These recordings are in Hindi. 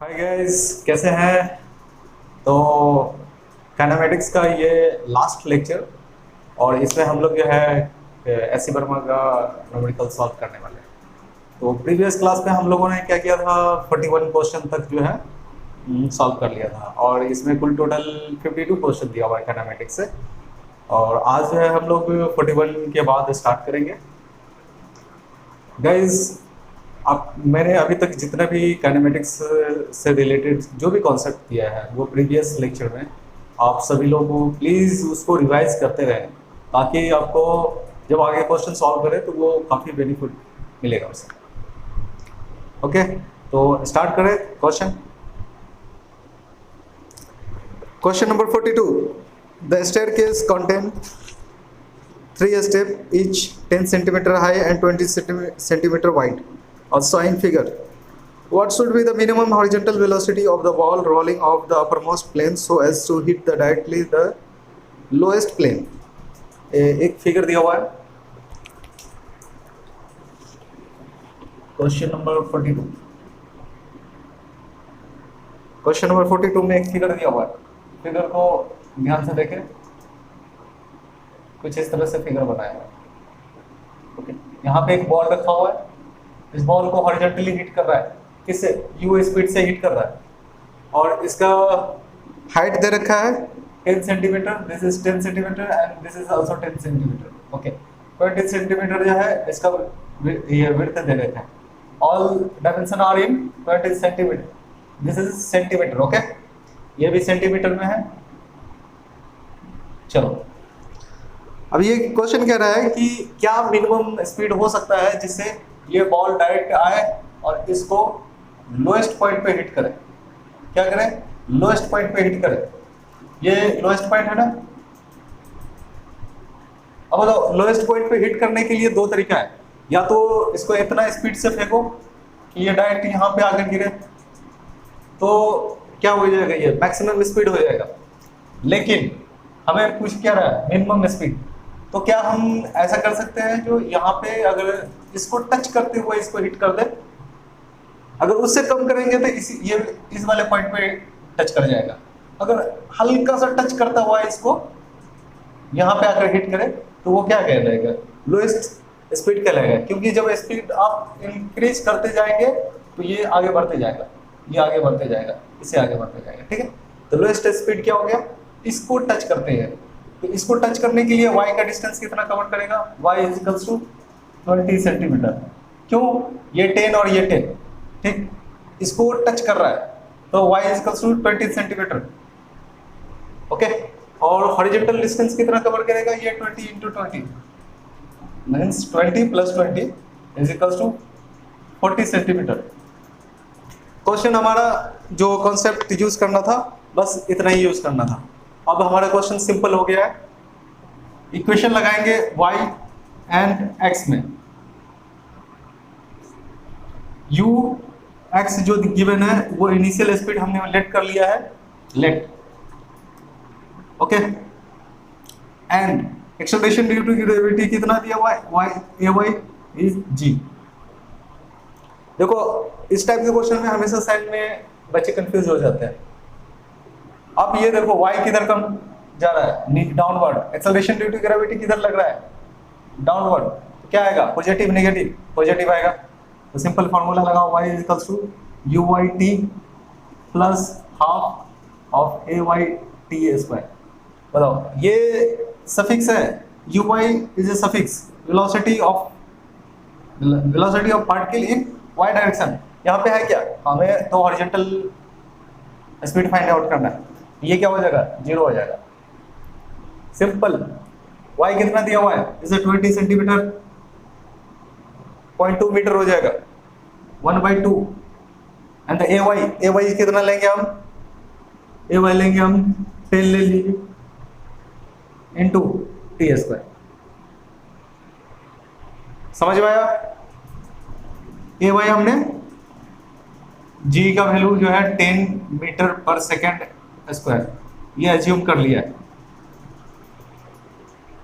हाय गाइस, कैसे हैं? तो काइनेमेटिक्स का ये लास्ट लेक्चर और इसमें हम लोग जो है एस सी वर्मा का न्यूमेरिकल सॉल्व करने वाले हैं। तो प्रीवियस क्लास में हम लोगों ने क्या किया था, 41 क्वेश्चन तक जो है सॉल्व कर लिया था और इसमें कुल टोटल 52 क्वेश्चन दिया हुआ है काइनेमेटिक्स से। और आज जो है हम लोग 41 के बाद स्टार्ट करेंगे। गाइस, आप मैंने अभी तक जितने भी काइनेमेटिक्स से रिलेटेड जो भी कॉन्सेप्ट दिया है वो प्रीवियस लेक्चर में आप सभी लोग प्लीज़ उसको रिवाइज करते रहें, ताकि आपको जब आगे क्वेश्चन सॉल्व करें तो वो काफ़ी बेनिफिट मिलेगा उससे। ओके, तो स्टार्ट करें question. Question number 42। The staircase contain 3 steps, each 10 centimeter high and 20 centimeter wide. Also in figure, what should be the minimum horizontal velocity of the ball rolling off the uppermost plane so as to hit the directly the lowest plane? एक फिगर दिया हुआ है क्वेश्चन नंबर 42। क्वेश्चन नंबर 42 में एक फिगर दिया हुआ है। फिगर को ध्यान से देखें, कुछ इस तरह से फिगर बनाया है। ओके, यहाँ पे एक बॉल रखा हुआ है, इस बॉल को हॉरिजॉन्टली हिट कर रहा है, किससे? यू स्पीड से हिट कर रहा है और इसका हाइट दे रखा है 10 centimetre, this is 10 centimetre and this is also 10 centimetre. Okay, 20 centimetre जो है इसका ये विड्थ दे रखा है। All dimension are in 20 centimetre, this is centimetre. Okay, ये भी सेंटीमीटर में है। चलो, अब ये क्वेश्चन कह रहा है कि क्या मिनिमम स्पीड हो सकता है जिससे ये बॉल डायरेक्ट आए और इसको लोएस्ट पॉइंट पे हिट करे। क्या करें? लोएस्ट पॉइंट पे हिट करे। ये लोएस्ट पॉइंट है ना। अब बताओ, लोएस्ट पॉइंट पे हिट करने के लिए दो तरीका है। या तो इसको इतना स्पीड से फेंको कि ये डायरेक्ट यहाँ पे आकर गिरे, तो क्या हो जाएगा? ये मैक्सिमम स्पीड हो जाएगा। लेकिन हमें पूछ क्या रहा है? Minimum speed. तो क्या हम ऐसा कर सकते हैं जो यहाँ पे अगर इसको टच करते हुए इसको हिट कर दे, अगर उससे कम करेंगे तो इस वाले पॉइंट पे टच कर जाएगा। अगर हल्का सा टच करता हुआ इसको यहाँ पे आकर हिट करे तो वो क्या कहलाएगा? लोएस्ट स्पीड कहलाएगा, क्योंकि जब स्पीड आप इंक्रीज करते जाएंगे तो ये आगे बढ़ते जाएगा, ये आगे बढ़ते जाएगा, इससे आगे बढ़ते जाएगा। ठीक है, तो लोएस्ट स्पीड क्या हो गया? इसको टच करते हैं। तो इसको टच करने के लिए y का डिस्टेंस कितना कवर करेगा? y is to 20 centimetre. क्यों? ये 10 और ये 10, ठीक, इसको टच कर रहा है तो y is to 20 centimetre. Okay, और हॉरिजॉन्टल डिस्टेंस कितना कवर करेगा? ये 20 into 20 means 20 plus 20 is equal to 40 centimetre. Question हमारा जो कॉन्सेप्ट यूज करना था बस इतना ही यूज करना था। अब हमारा क्वेश्चन सिंपल हो गया है। इक्वेशन लगाएंगे y एंड x में। u x जो गिवन है वो इनिशियल स्पीड हमने लेट कर लिया है, let. Okay, and acceleration due to gravity कितना दिया हुआ है? y ay is g। देखो, इस टाइप के क्वेश्चन में हमेशा साइड में बच्चे कंफ्यूज हो जाते हैं। अब ये देखो, y किधर कम जा रहा है? Downward. Acceleration due to gravity किधर लग रहा है? डाउनवर्ड। तो क्या आएगा? Positive negative? पॉजिटिव आएगा। तो सिंपल फार्मूला लगाओ, y is equals to uyt plus half of ayt square. बताओ, ये सफिक्स है, uy is a suffix, velocity of particle in y direction. यहाँ पे है क्या? हमें तो हॉरिजॉन्टल स्पीड फाइंड आउट करना है। ये क्या हो जाएगा? 0 हो जाएगा। सिंपल। y कितना दिया हुआ है? इसे 20 सेंटीमीटर, 0.2 मीटर हो जाएगा, 1/2। एंड ay कितना लेंगे हम? ay लेंगे हम 10 ले लीजिए इंटू टी स्क्वायर। समझ में आया? ay हमने g का वैल्यू जो है 10 मीटर पर सेकेंड स्क्वायर ये अज्यूम कर लिया है।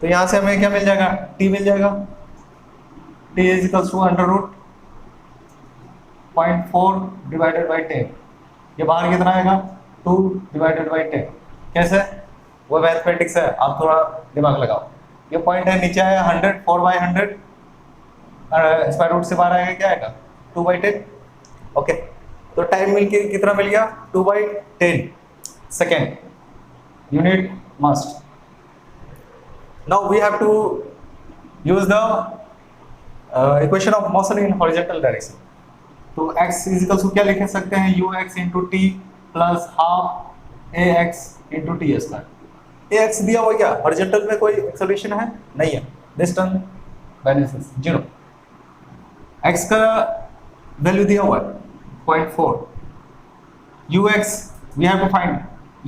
तो यहां से हमें क्या मिल जाएगा? t मिल जाएगा। t is equal to under root 0.4 divided by 10। ये बाहर कितना आएगा 2 डिवाइडेड बाई 10। कैसे, वो मैथमेटिक्स है, आप थोड़ा दिमाग लगाओ। ये पॉइंट है, नीचे आया 100, 4/100 स्क्वायर रूट से बाहर आएगा, क्या आएगा 2/10। ओके, तो टाइम मिल के कितना मिल गया 2/10 second unit must. Now we have to use the equation of motion in horizontal direction. तो x इजिकल्स को क्या लिख सकते हैं, ux into t plus half ax into t square. ax दिया हुआ क्या, हॉरिजॉन्टल में कोई एक्सेलरेशन है नहीं है, दिस टर्म वैल्यूज 0। x का वैल्यू दिया हुआ है 0.4। ux we have to find,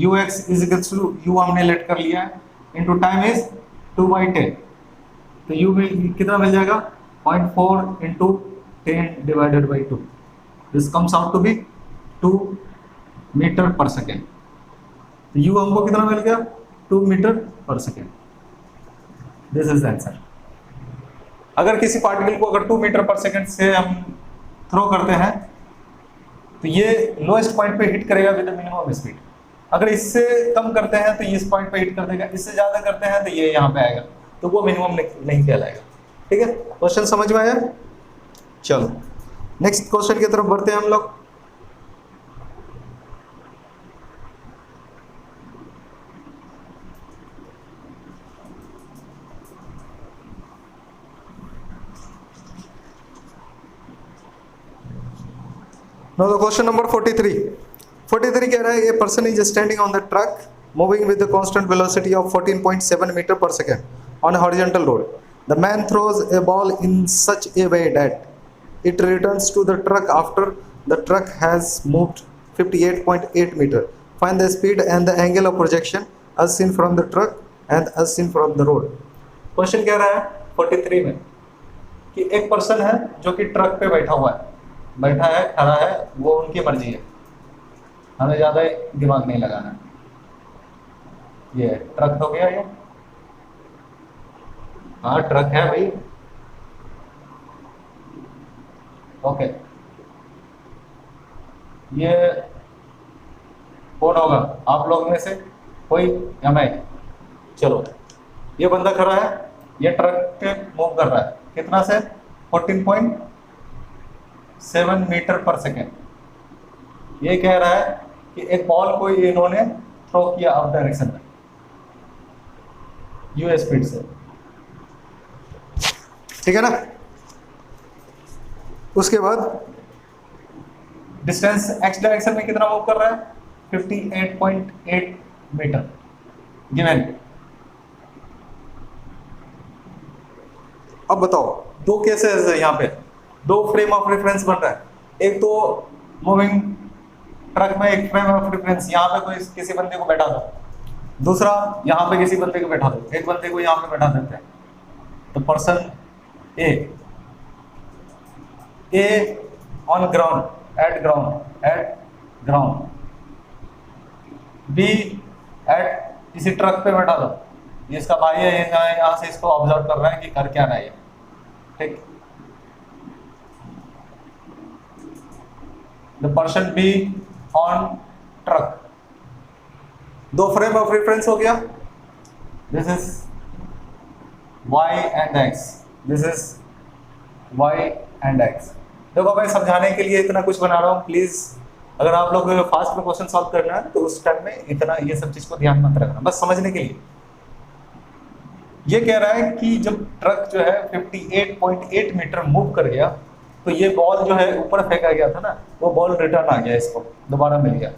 ux equals to u हमने लेट कर लिया है, इंटू टाइम इज 2/10, तो u में कितना मिल जाएगा 0.4 into 10 divided by 2, this comes out to be 2 metre पर सेकेंड। तो u हमको कितना मिल गया 2 मीटर पर second, this is the answer. अगर किसी पार्टिकल को अगर 2 मीटर पर सेकेंड से हम थ्रो करते हैं तो ये लोएस्ट पॉइंट पे हिट करेगा विद मिनिमम स्पीड। अगर इससे कम करते हैं तो ये इस पॉइंट पे हिट कर देगा, इससे ज्यादा करते हैं तो ये यहाँ पे आएगा, तो वो मिनिमम नहीं कहलाएगा। ठीक है, क्वेश्चन समझ में आया? चलो नेक्स्ट क्वेश्चन की तरफ बढ़ते हैं हम लोग। Now the question number 43 कह रहा है a person is standing on the truck moving with the constant velocity of 14.7 meter per second on a horizontal road. The man throws a ball in such a way that it returns to the truck after the truck has moved 58.8 meter. Find the speed and the angle of projection as seen from the truck and as seen from the road. Question कह रहा है 43 में कि एक पर्सन है जो कि ट्रक पे बैठा हुआ है, बैठा है, खड़ा है, वो उनकी मर्जी है, हमें ज्यादा दिमाग नहीं लगाना। ये ट्रक हो गया, ये हाँ ट्रक है भाई। ओके, ये कौन होगा आप लोग में से कोई या मैं? चलो, ये बंदा खड़ा है, ये ट्रक पे मूव कर रहा है, कितना से 14.7 मीटर पर सेकेंड। ये कह रहा है कि एक बॉल को इन्होंने थ्रो किया अप डायरेक्शन में यू स्पीड से, ठीक है ना। उसके बाद डिस्टेंस एक्स डायरेक्शन में कितना मूव कर रहा है 58.8 मीटर गिवन। अब बताओ, दो केसेस है यहाँ पे, दो फ्रेम ऑफ रेफरेंस बन रहा है। एक तो मूविंग ट्रक में एक फ्रेम ऑफ रेफरेंस, यहाँ पे कोई किसी बंदे को बैठा दो, दूसरा यहाँ पे किसी बंदे को बैठा दो, एक बंदे को यहाँ पे बैठा देते हैं। तो person A on ground at ground, B at किसी ट्रक पे बैठा दो, जिसका भाई है यहाँ से इसको ऑब्जर्व कर रहा है कि कर क्या रहा है, ठीक। The person be on truck, दो फ्रेम ऑफ रेफरेंस हो गया, this is y and x, this is y and x। देखो भाई, समझाने के लिए इतना कुछ बना रहा हूँ, प्लीज अगर आप लोग फास्ट में क्वेश्चन सॉल्व करना है तो उस टाइम में इतना ये सब चीज को ध्यान मत रखना, बस समझने के लिए। ये कह रहा है कि जब ट्रक जो है 58.8 मीटर मूव कर गया तो ये बॉल जो है ऊपर फेंका गया था ना, वो बॉल रिटर्न आ गया, इसको दोबारा मिल गया।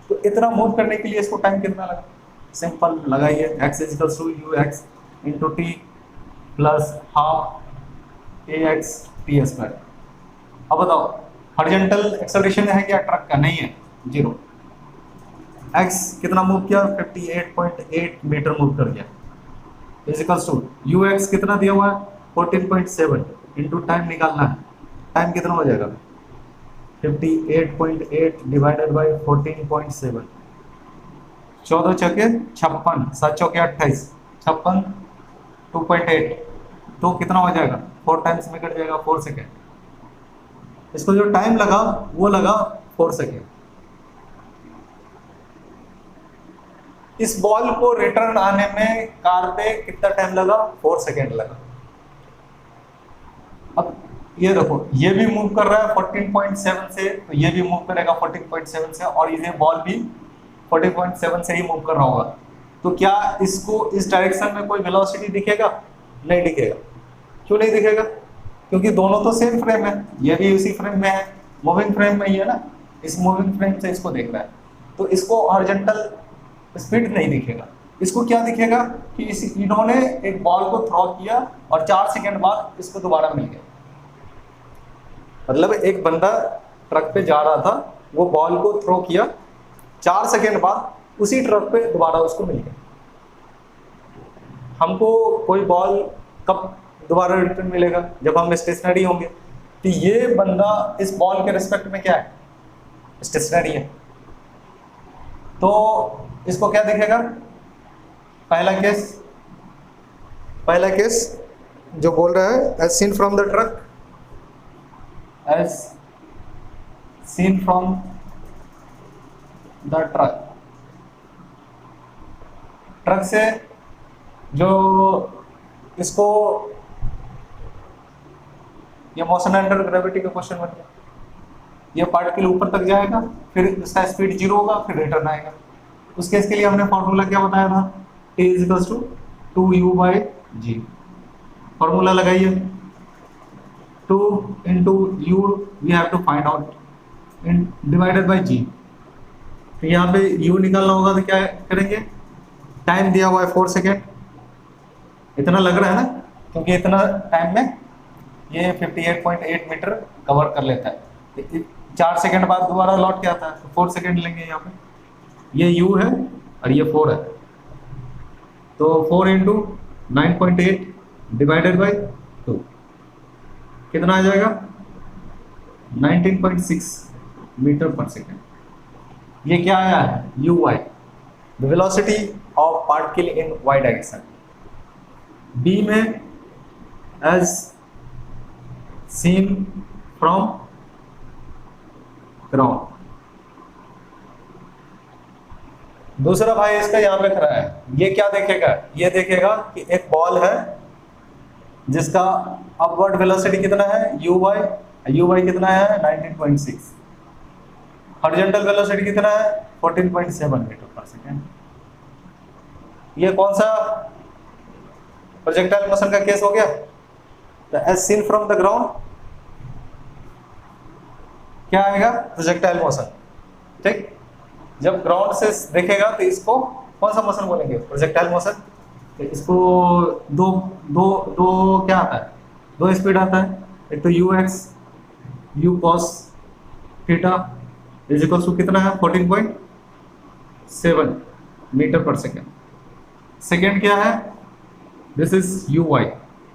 तो इतना मूव करने के लिए इसको टाइम कितना लगा? सिंपल लगाइए, x equals to ux into t plus half ax t square. अब बताओ, हॉरिजॉन्टल एक्सेलरेशन है क्या ट्रक का? नहीं है, 0। x कितना मूव किया 58.8 मीटर मूव कर गया, इक्वल्स टू ux कितना दिया हुआ है 14.7 इंटू टाइम निकालना है, टाइम कितना हो जाएगा 58.8 डिवाइडेड बाई 14.7, 14 चौके 56, 7 चौके 28, 56 2.8, तो कितना हो जाएगा 4 टाइम्स में कट जाएगा 4 सेकेंड। इसको जो टाइम लगा वो लगा 4 सेकेंड। इस बॉल को रिटर्न आने में कार पे कितना टाइम लगा? 4 सेकेंड लगा। अब ये देखो, ये भी मूव कर रहा है 14.7 से, तो ये भी मूव करेगा 14.7 से, और ये बॉल भी 14.7 से ही मूव कर रहा होगा। तो क्या इसको इस डायरेक्शन में कोई वेलोसिटी दिखेगा? नहीं दिखेगा। क्यों नहीं दिखेगा? क्योंकि दोनों तो सेम फ्रेम है, ये भी उसी फ्रेम में है, मूविंग फ्रेम में ही है ना, इस मूविंग फ्रेम से इसको देख रहा है, तो इसको हॉरिजॉन्टल स्पीड नहीं दिखेगा। इसको क्या दिखेगा कि इन्होंने एक बॉल को थ्रो किया और 4 सेकेंड बाद इसको दोबारा मिल गया। मतलब एक बंदा ट्रक पे जा रहा था, वो बॉल को थ्रो किया, 4 सेकेंड बाद उसी ट्रक पे दोबारा उसको मिल गया। हमको कोई बॉल कब दोबारा रिटर्न मिलेगा? जब हम स्टेशनरी होंगे। तो ये बंदा इस बॉल के रिस्पेक्ट में क्या है? स्टेशनरी है। तो इसको क्या दिखेगा? पहला केस जो बोल रहा है as seen from the truck, as seen from the truck से जो इसको ये मोशन अंडर ग्रेविटी का क्वेश्चन बन गया। ये पार्टिकल ऊपर तक जाएगा, फिर इसका स्पीड 0 होगा, फिर रिटर्न आएगा। उस केस के लिए हमने फॉर्मूला क्या बताया था? T = 2u/g। फॉर्मूला लगाइए, 2 × u we have to find out in divided by g। तो यहाँ पे u निकालना होगा, तो क्या करेंगे? टाइम दिया हुआ है 4 सेकेंड, इतना लग रहा है ना, क्योंकि इतना टाइम में ये 58.8 मीटर कवर कर लेता है। 4 सेकेंड बाद दोबारा लौट के आता है, तो 4 सेकेंड लेंगे। यहाँ पे ये u है और ये 4 है, तो 4 × 9.8 डिवाइडेड बाय 2 कितना आ जाएगा? 19.6 मीटर पर सेकेंड। ये क्या आया है? uy, the velocity of particle in y direction. b में एज सीन फ्रॉम ग्राउंड। दूसरा भाई इसका यहाँ पे खड़ा है, ये क्या देखेगा? ये देखेगा कि एक बॉल है जिसका अपवर्ड वेलोसिटी कितना है? uy कितना है? 19.6। हॉरिजॉन्टल वेलोसिटी कितना है? 14.7 मीटर पर सेकेंड। ये कौन सा प्रोजेक्टाइल मोशन का केस हो गया? तो as seen from the ground क्या आएगा? Projectile motion. ठीक, जब ग्राउंड से देखेगा तो इसको कौन सा मोशन बोलेंगे? Projectile motion. तो इसको दो क्या आता है? 2 स्पीड आता है। एक तो ux u cos theta is equal to कितना है? 14.7 मीटर पर सेकेंड। सेकेंड क्या है? This is uy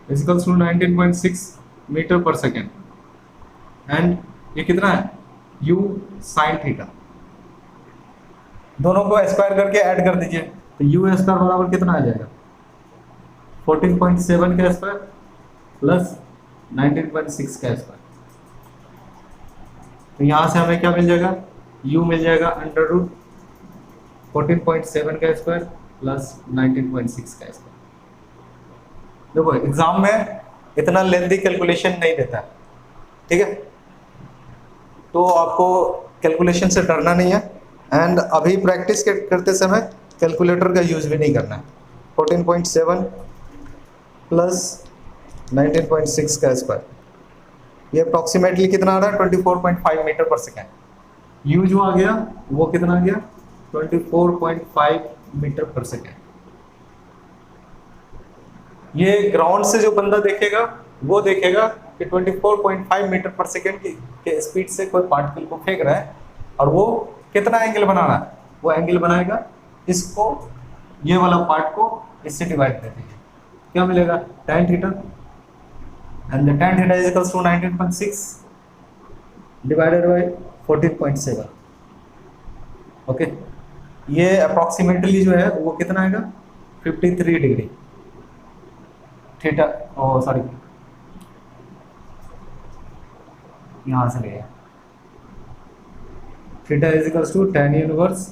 is equal to 19.6 metre पर सेकेंड। एंड ये कितना है? u sin theta. दोनों को स्क्वायर करके ऐड कर दीजिए, तो u स्क्वायर बराबर कितना आ जाएगा? 14.7 का स्क्वायर प्लस 19.6 का स्क्वायर। तो यहाँ से हमें क्या मिल जाएगा? u मिल जाएगा √14.7 का स्क्वायर प्लस 19.6 का स्क्वायर। देखो एग्जाम में इतना लेंथी कैलकुलेशन नहीं देता, ठीक है, तो आपको कैलकुलेशन से डरना नहीं है। एंड अभी प्रैक्टिस करते समय कैलकुलेटर का यूज भी नहीं करना है। 14.7 प्लस 19.6 का स्क्वायर, ये अप्रॉक्सीमेटली कितना आ रहा है? 24.5 मीटर पर सेकेंड। यू जो आ गया वो कितना आ गया? 24.5 मीटर पर सेकेंड। ये ग्राउंड से जो बंदा देखेगा वो देखेगा कि 24.5 मीटर पर सेकेंड के स्पीड से कोई पार्टिकल को फेंक रहा है, और वो कितना एंगल बना रहा है? वो एंगल बनाएगा इसको, ये वाला पार्ट को इससे डिवाइड कर दीजिए, क्या मिलेगा? tan theta. And the tan theta is equals to 19.6 divided by 14.7। Okay, ये अप्रॉक्सीमेटली जो है वो कितना आएगा? 53 डिग्री थीटा। ओ सॉरी, यहाँ से ले theta is equals to tan inverse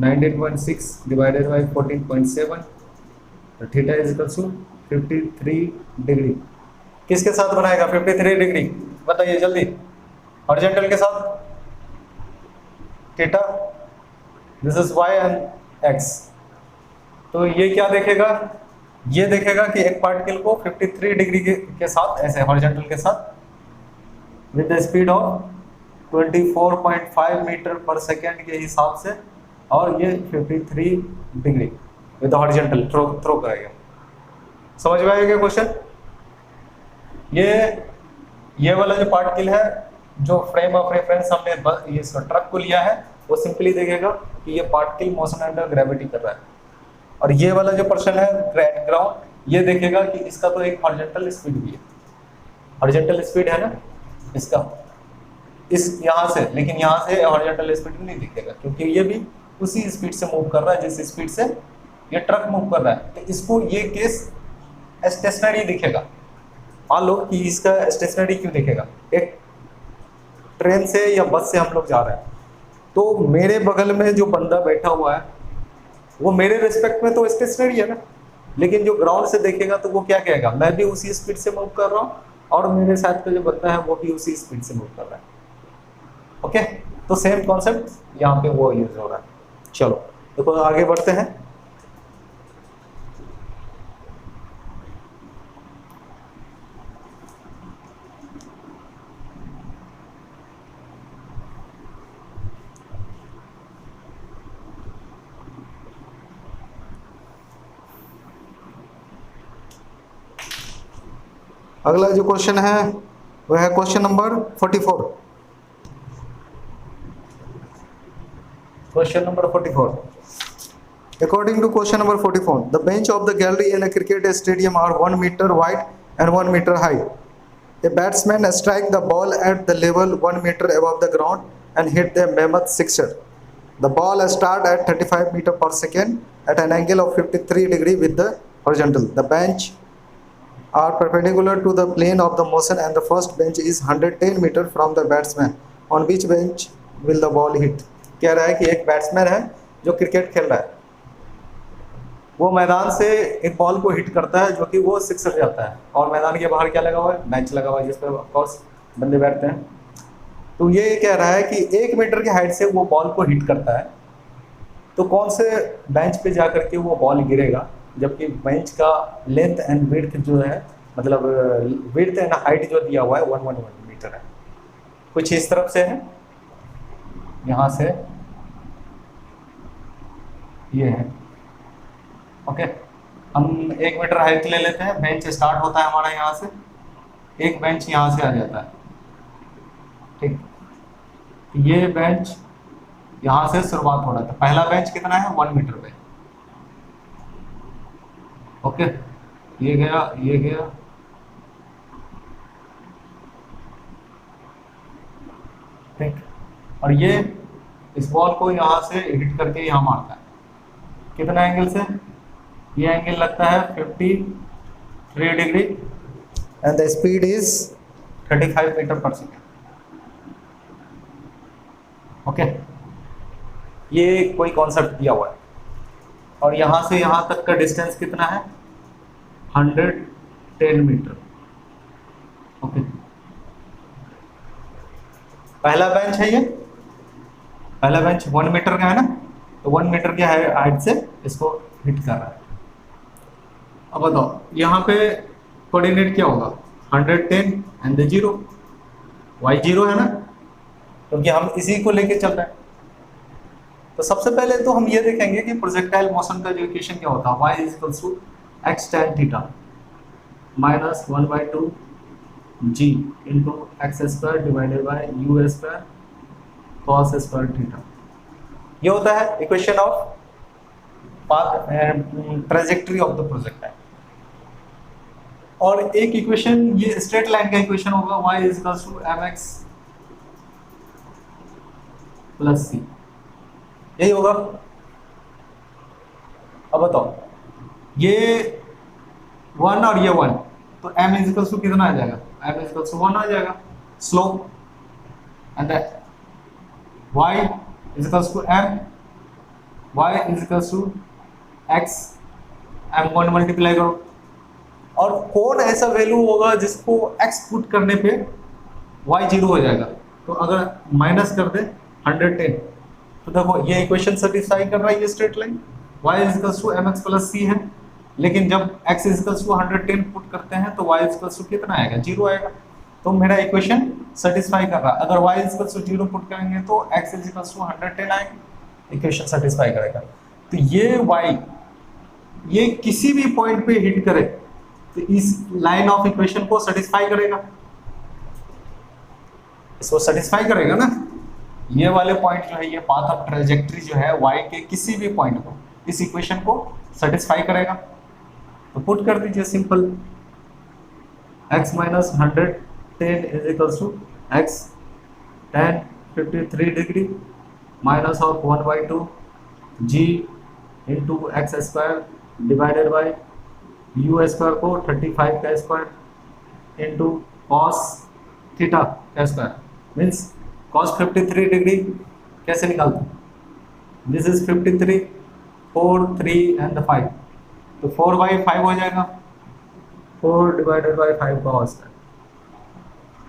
19.6 divided by 14.7, तो theta is equals to 53 degree. किसके साथ बनाएगा 53 डिग्री, बताइए जल्दी। हॉरिजॉन्टल के साथ theta, this is y and x। तो ये क्या देखेगा, ये देखेगा कि एक पार्टिकल को 53 डिग्री के साथ ऐसे हॉरिजॉन्टल के साथ with the speed of 24.5 metre पर सेकेंड के हिसाब से, और ये 53 डिग्री विद हॉरिजॉन्टल थ्रो करेगा। समझ में आएगा क्वेश्चन? ये वाला जो पार्टिकल है, जो फ्रेम ऑफ रेफरेंस हमने ये ट्रक को लिया है, वो सिंपली देखेगा कि ये पार्टिकल मोशन अंडर ग्रेविटी कर रहा है। और ये वाला जो पर्सन है ग्राउंड, ये देखेगा कि इसका तो एक हॉरिजॉन्टल स्पीड भी है, हॉरिजॉन्टल स्पीड है ना इसका, इस यहाँ से, लेकिन यहाँ से हॉरिजॉन्टल स्पीड नहीं दिखेगा क्योंकि ये भी उसी स्पीड से मूव कर रहा है जिस स्पीड से ये ट्रक मूव कर रहा है। तो इसको ये केस स्टेशनरी दिखेगा। मान लो कि इसका स्टेशनरी क्यों दिखेगा, एक ट्रेन से या बस से हम लोग जा रहे हैं, तो मेरे बगल में जो बंदा बैठा हुआ है वो मेरे रिस्पेक्ट में तो स्टेशनरी है ना, लेकिन जो ग्राउंड से देखेगा तो वो क्या कहेगा, मैं भी उसी स्पीड से मूव कर रहा हूँ और मेरे साथ का जो बंदा है वो भी उसी स्पीड से मूव कर रहा है। ओके, तो सेम कॉन्सेप्ट यहाँ पे वो यूज हो रहा है। चलो तो आगे बढ़ते हैं। अगला जो क्वेश्चन है वह है question number 44। Question number 44, according to question number 44, the bench of the gallery in a cricket stadium are 1 meter wide and 1 meter high. A batsman strike the ball at the level 1 meter above the ground and hit the mammoth sixer. The ball start at 35 meter per second at an angle of 53 degree with the horizontal. The bench are perpendicular to the plane of the motion and the first bench is 110 meter from the batsman. On which bench will the ball hit? कह रहा है कि एक बैट्समैन है जो क्रिकेट खेल रहा है, वो मैदान से एक बॉल को हिट करता है जो कि वो सिक्सर जाता है, और मैदान के बाहर क्या लगा हुआ है, बेंच लगा हुआ है जिस पर ऑफकोर्स बंदे बैठते हैं। तो ये कह रहा है कि 1 मीटर की हाइट से वो बॉल को हिट करता है, तो कौन से बेंच पे जा करके वो बॉल गिरेगा, जबकि बेंच का लेंथ एंड विड्थ जो है, मतलब विड्थ एंड हाइट जो दिया हुआ है 111 मीटर है। कुछ इस तरफ से है, यहाँ से ये है। ओके, हम 1 मीटर हाइट ले लेते हैं, बेंच स्टार्ट होता है हमारा यहाँ से, एक बेंच यहाँ से आ जाता है, ठीक। ये बेंच यहाँ से शुरुआत हो रहा था, पहला बेंच कितना है 1 मीटर पे। ओके, ये गया, ये गया, ठीक। और ये इस बॉल को यहाँ से हिट करके यहाँ मारता है, कितना एंगल से, ये एंगल लगता है 53 degree and the speed is 35 metre पर सेकेंड। ओके, ये कोई कॉन्सेप्ट दिया हुआ है, और यहाँ से यहाँ तक का डिस्टेंस कितना है 110 मीटर। ओके, पहला बेंच है, ये पहला बेंच 1 मीटर का है ना, तो 1 मीटर की हाइट से इसको हिट कर रहा है। अब बताओ यहाँ पे कोऑर्डिनेट क्या होगा, 110 एंड द 0, y 0 है ना, क्योंकि हम इसी को लेके चल रहे हैं। तो सबसे पहले तो हम ये देखेंगे कि प्रोजेक्टाइल मोशन का जो इक्वेशन क्या होता है, y is equals to x tan theta minus 1/2 g into x square divided by u square cos square theta. ये होता है equation of path trajectory of the projectile. और एक इक्वेशन ये स्ट्रेट लाइन का इक्वेशन होगा, y is equals to mx plus c, यही होगा। अब बताओ ये 1 और ये 1, तो m इज इक्वल्स टू कितना आ जाएगा, m इज इक्वल्स टू 1 आ जाएगा slope, and y is equals to m, y is equals to x, m को मल्टीप्लाई करो। और कौन ऐसा वैल्यू होगा जिसको x पुट करने पे y 0 हो जाएगा? तो अगर माइनस कर दे 110, तो देखो ये इक्वेशन सेटिस्फाई कर रहा है ये straight line, y is equals to mx plus c है, लेकिन जब x is equals to 110 put करते हैं तो y इज इक्वल्स टू कितना आएगा? 0 आएगा। तो मेरा इक्वेशन सेटिस्फाई कर रहा है। अगर y is equals to 0 put करेंगे तो x इज इक्वल्स टू 110 आएगा, इक्वेशन सेटिस्फाई करेगा। तो ये y ये किसी भी पॉइंट पे हिट करे तो इस लाइन ऑफ इक्वेशन को सेटिस्फाई करेगा, इसको सेटिस्फाई करेगा ना। ये वाले पॉइंट जो है, ये पाथ ऑफ ट्रेजेक्टरी जो है y के किसी भी पॉइंट को इस इक्वेशन को सेटिस्फाई करेगा। तो पुट कर दीजिए simple, x minus 110 is equals to x tan 53 degree minus of 1/2 g into x square divided by u square को 35 का स्क्वायर इंटू कॉस थीटा का स्क्वायर, मीन्स कॉस 53 डिग्री कैसे निकालते? दिस इज 53, 4, 3 एंड 5, तो 4/5 हो जाएगा, 4 डिवाइडेड बाई 5 का होल स्क्वायर,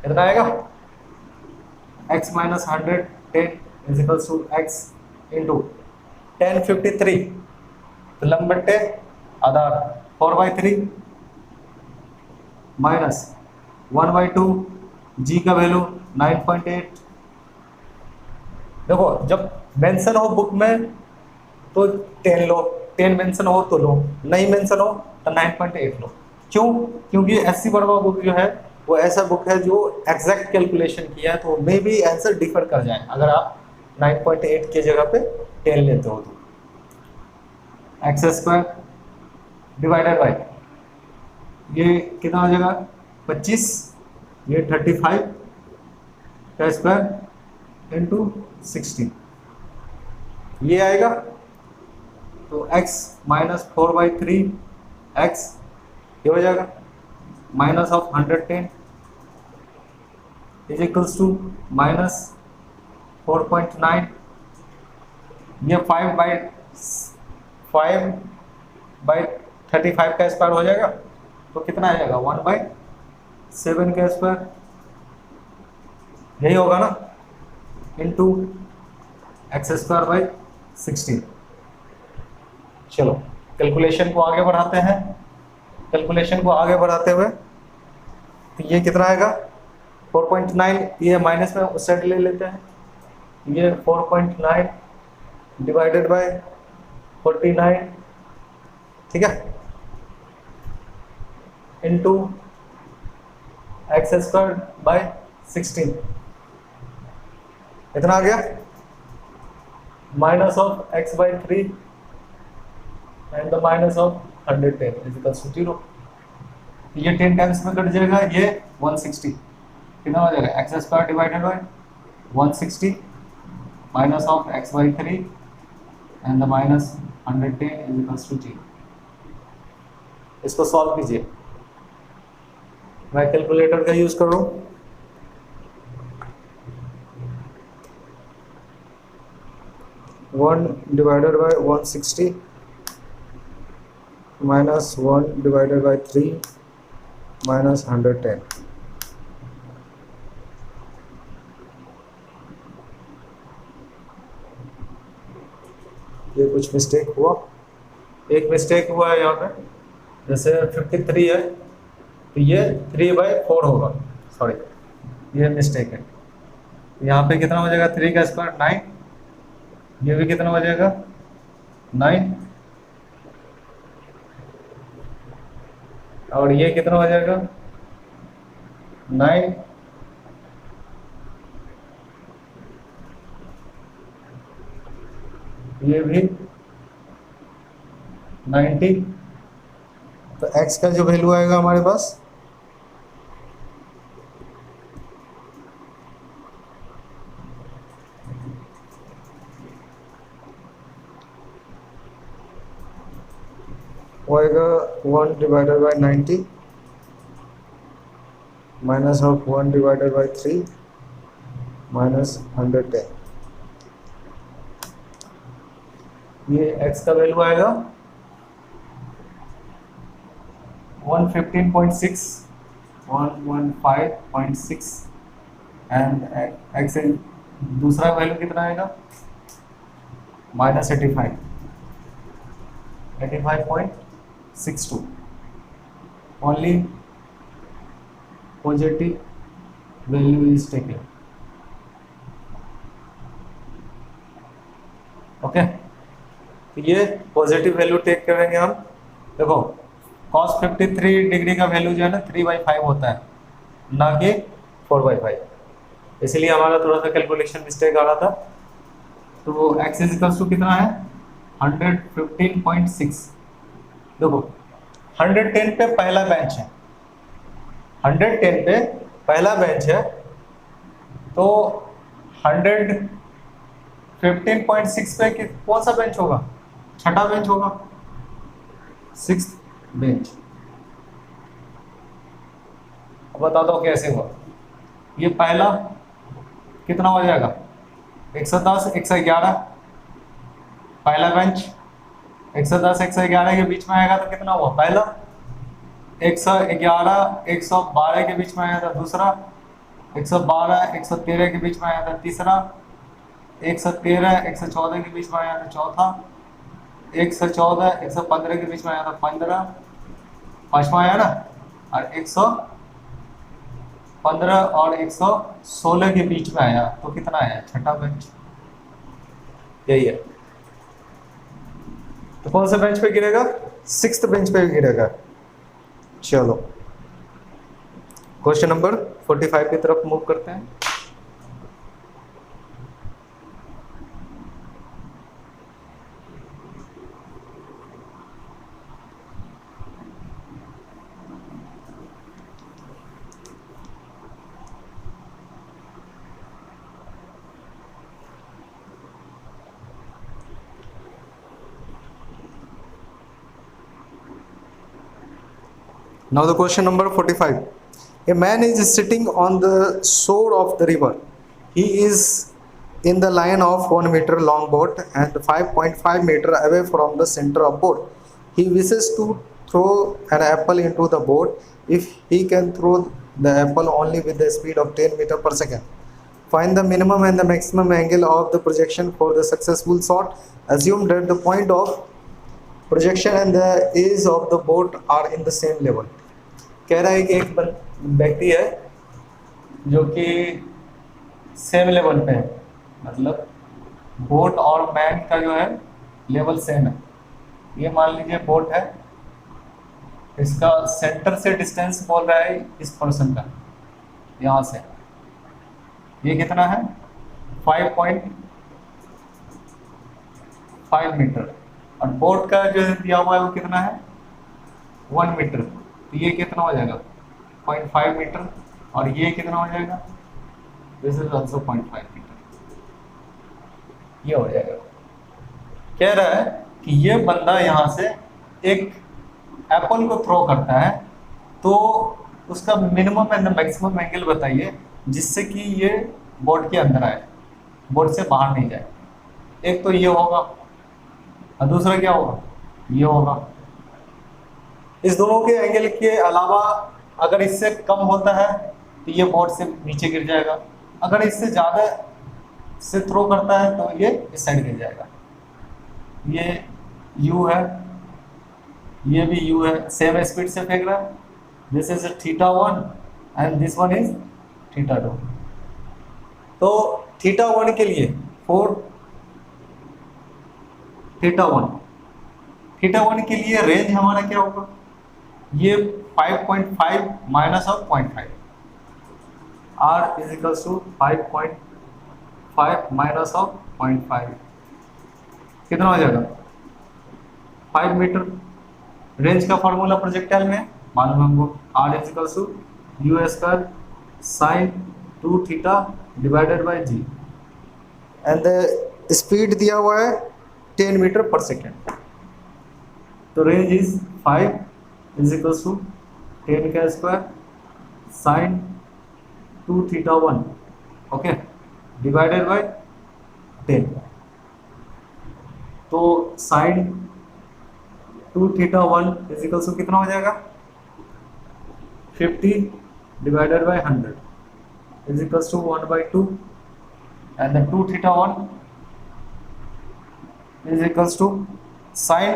कितना आएगा? x minus 110 is equals to x into tan 53, तो लंब बट्टे आधार 4/3 माइनस 1/2 g का वैल्यू 9.8। देखो जब मेंशन हो बुक में तो 10 लो, 10 मेंशन हो तो लो, नहीं मेंशन हो तो 9.8 लो। क्यों? क्योंकि एससी वर्मा बुक जो है वो ऐसा बुक है जो एग्जैक्ट कैलकुलेशन किया है, तो मे बी आंसर डिफर कर जाए अगर आप 9.8 की जगह पे 10 लेते हो तो। एक्स स्क्वायर डिवाइडेड बाई ये कितना हो जाएगा? 25, ये 35 का स्क्वायर इंटू 16 ये आएगा। तो x माइनस 4/3 x ये हो जाएगा minus of 110 is equals to minus 4.9, ये 5/35 का स्क्वायर हो जाएगा, तो कितना आ जाएगा? 1/7 का स्क्वायर, यही होगा ना, इंटू एक्स स्क्वायर बाई 16। चलो कैलकुलेशन को आगे बढ़ाते हैं। कैलकुलेशन को आगे बढ़ाते हुए तो ये कितना आएगा? 4.9, ये माइनस में उस साइड ले लेते हैं, ये 4.9 डिवाइडेड बाय 49, ठीक है, इंटू एक्स स्क्वायर बाय 16, इतना आ गया, minus of x by 3 and the minus of 110 is equals to 0। ये 10 टाइम्स में कट जाएगा, ये 160 कितना हो जाएगा? X square divided by 160 minus of x by 3 and the minus 110 is equals to 0। इसको सॉल्व कीजिए, मैं कैलकुलेटर का यूज कर रहा हूँ। One divided by 160 minus 1 divided by 3 minus 110, ये कुछ मिस्टेक हुआ, एक मिस्टेक हुआ है यहाँ पे, जैसे 53 है तो ये 3/4 होगा, सॉरी ये मिस्टेक है। यहाँ पे कितना हो जाएगा? 3 का स्क्वायर 9, ये भी कितना हो जाएगा? 9, और ये कितना हो जाएगा? 9, ये भी 90। तो x का जो वैल्यू आएगा हमारे पास वो आएगा 1 divided by 90 minus of 1 divided by 3 minus 110। ये x का वैल्यू आएगा 115.6 115.6 एंड x दूसरा वैल्यू कितना आएगा -85.62 only positive value is taken. Okay, तो ये पॉजिटिव वैल्यू टेक करेंगे हम। देखो cos 53 डिग्री का वैल्यू जो है ना 3/5 होता है, ना कि 4/5, इसलिए हमारा थोड़ा सा कैलकुलेशन मिस्टेक आ रहा था। तो x इक्वल्स टू कितना है 115.6। देखो 110 पे पहला बेंच है, 110 पे पहला बेंच है, तो 115.6 पे कौन सा बेंच होगा, छठा बेंच होगा, 6th बेंच। अब बता दो कैसे हुआ। ये पहला कितना हो जाएगा 110 111, पहला बेंच 110 111 के बीच में आएगा तो कितना हुआ पहला, 111 112 के बीच में आया था दूसरा, 112 113 के बीच में आया था तीसरा, 113 114 के बीच में आया था चौथा, 114 115 के बीच में आया था 15, पांचवा आया ना, और 115 और 116 के बीच में आया तो कितना आया छठा बेंच। यही है, तो कौन सा बेंच पे गिरेगा 6th बेंच पे गिरेगा। चलो क्वेश्चन नंबर 45 की तरफ मूव करते हैं। Now the question number 45. A man is sitting on the shore of the river. He is in the line of 1 meter long boat and 5.5 meter away from the center of boat. He wishes to throw an apple into the boat. If he can throw the apple only with the speed of 10 meter per second. Find the minimum and the maximum angle of the projection for the successful shot. Assume that the point of projection and the edge of the boat are in the same level. कह रहा है कि एक व्यक्ति है जो कि सेम लेवल पे है, मतलब बोट और मैन का जो है लेवल सेम है। ये मान लीजिए बोट है, इसका सेंटर से डिस्टेंस बोल रहा है इस पर्सन का, यहाँ से ये कितना है 5.5 मीटर, और बोट का जो दिया हुआ है वो कितना है 1 मीटर, तो ये कितना हो जाएगा 0.5 मीटर, और ये कितना हो जाएगा दिस इज आल्सो 0.5 मीटर, ये हो जाएगा। कह रहा है कि ये बंदा यहाँ से एक एप्पल को थ्रो करता है, तो उसका मिनिमम एंड मैक्सिमम एंगल बताइए जिससे कि ये बोर्ड के अंदर आए, बोर्ड से बाहर नहीं जाए। एक तो ये होगा और दूसरा क्या होगा ये होगा। इस दोनों के एंगल के अलावा अगर इससे कम होता है तो ये बोर्ड से नीचे गिर जाएगा, अगर इससे ज़्यादा से थ्रो करता है तो ये इस साइड गिर जाएगा। ये U है, ये भी U है, सेम स्पीड से फेंक रहा है। This is θ1 and this one is θ2। तो θ1 के लिए 4 θ1 के लिए रेंज हमारा क्या होगा, ये 5.5 minus of 0.5, R is equals to 5.5 minus of 0.5 कितना हो जाएगा 5 मीटर। रेंज का फॉर्मूला प्रोजेक्टाइल में मालूम हमको, R is equals to U square sine 2θ divided by G, and the speed दिया हुआ है 10 मीटर पर सेकेंड। तो range is 5 is equals to 10 का square sine 2θ1 okay divided by 10। तो साइन 2 थीटा 1 इजिकल्स टू कितना हो जाएगा 50 divided by 100 is equals to 1/2 and then 2 theta 1 is equals to sine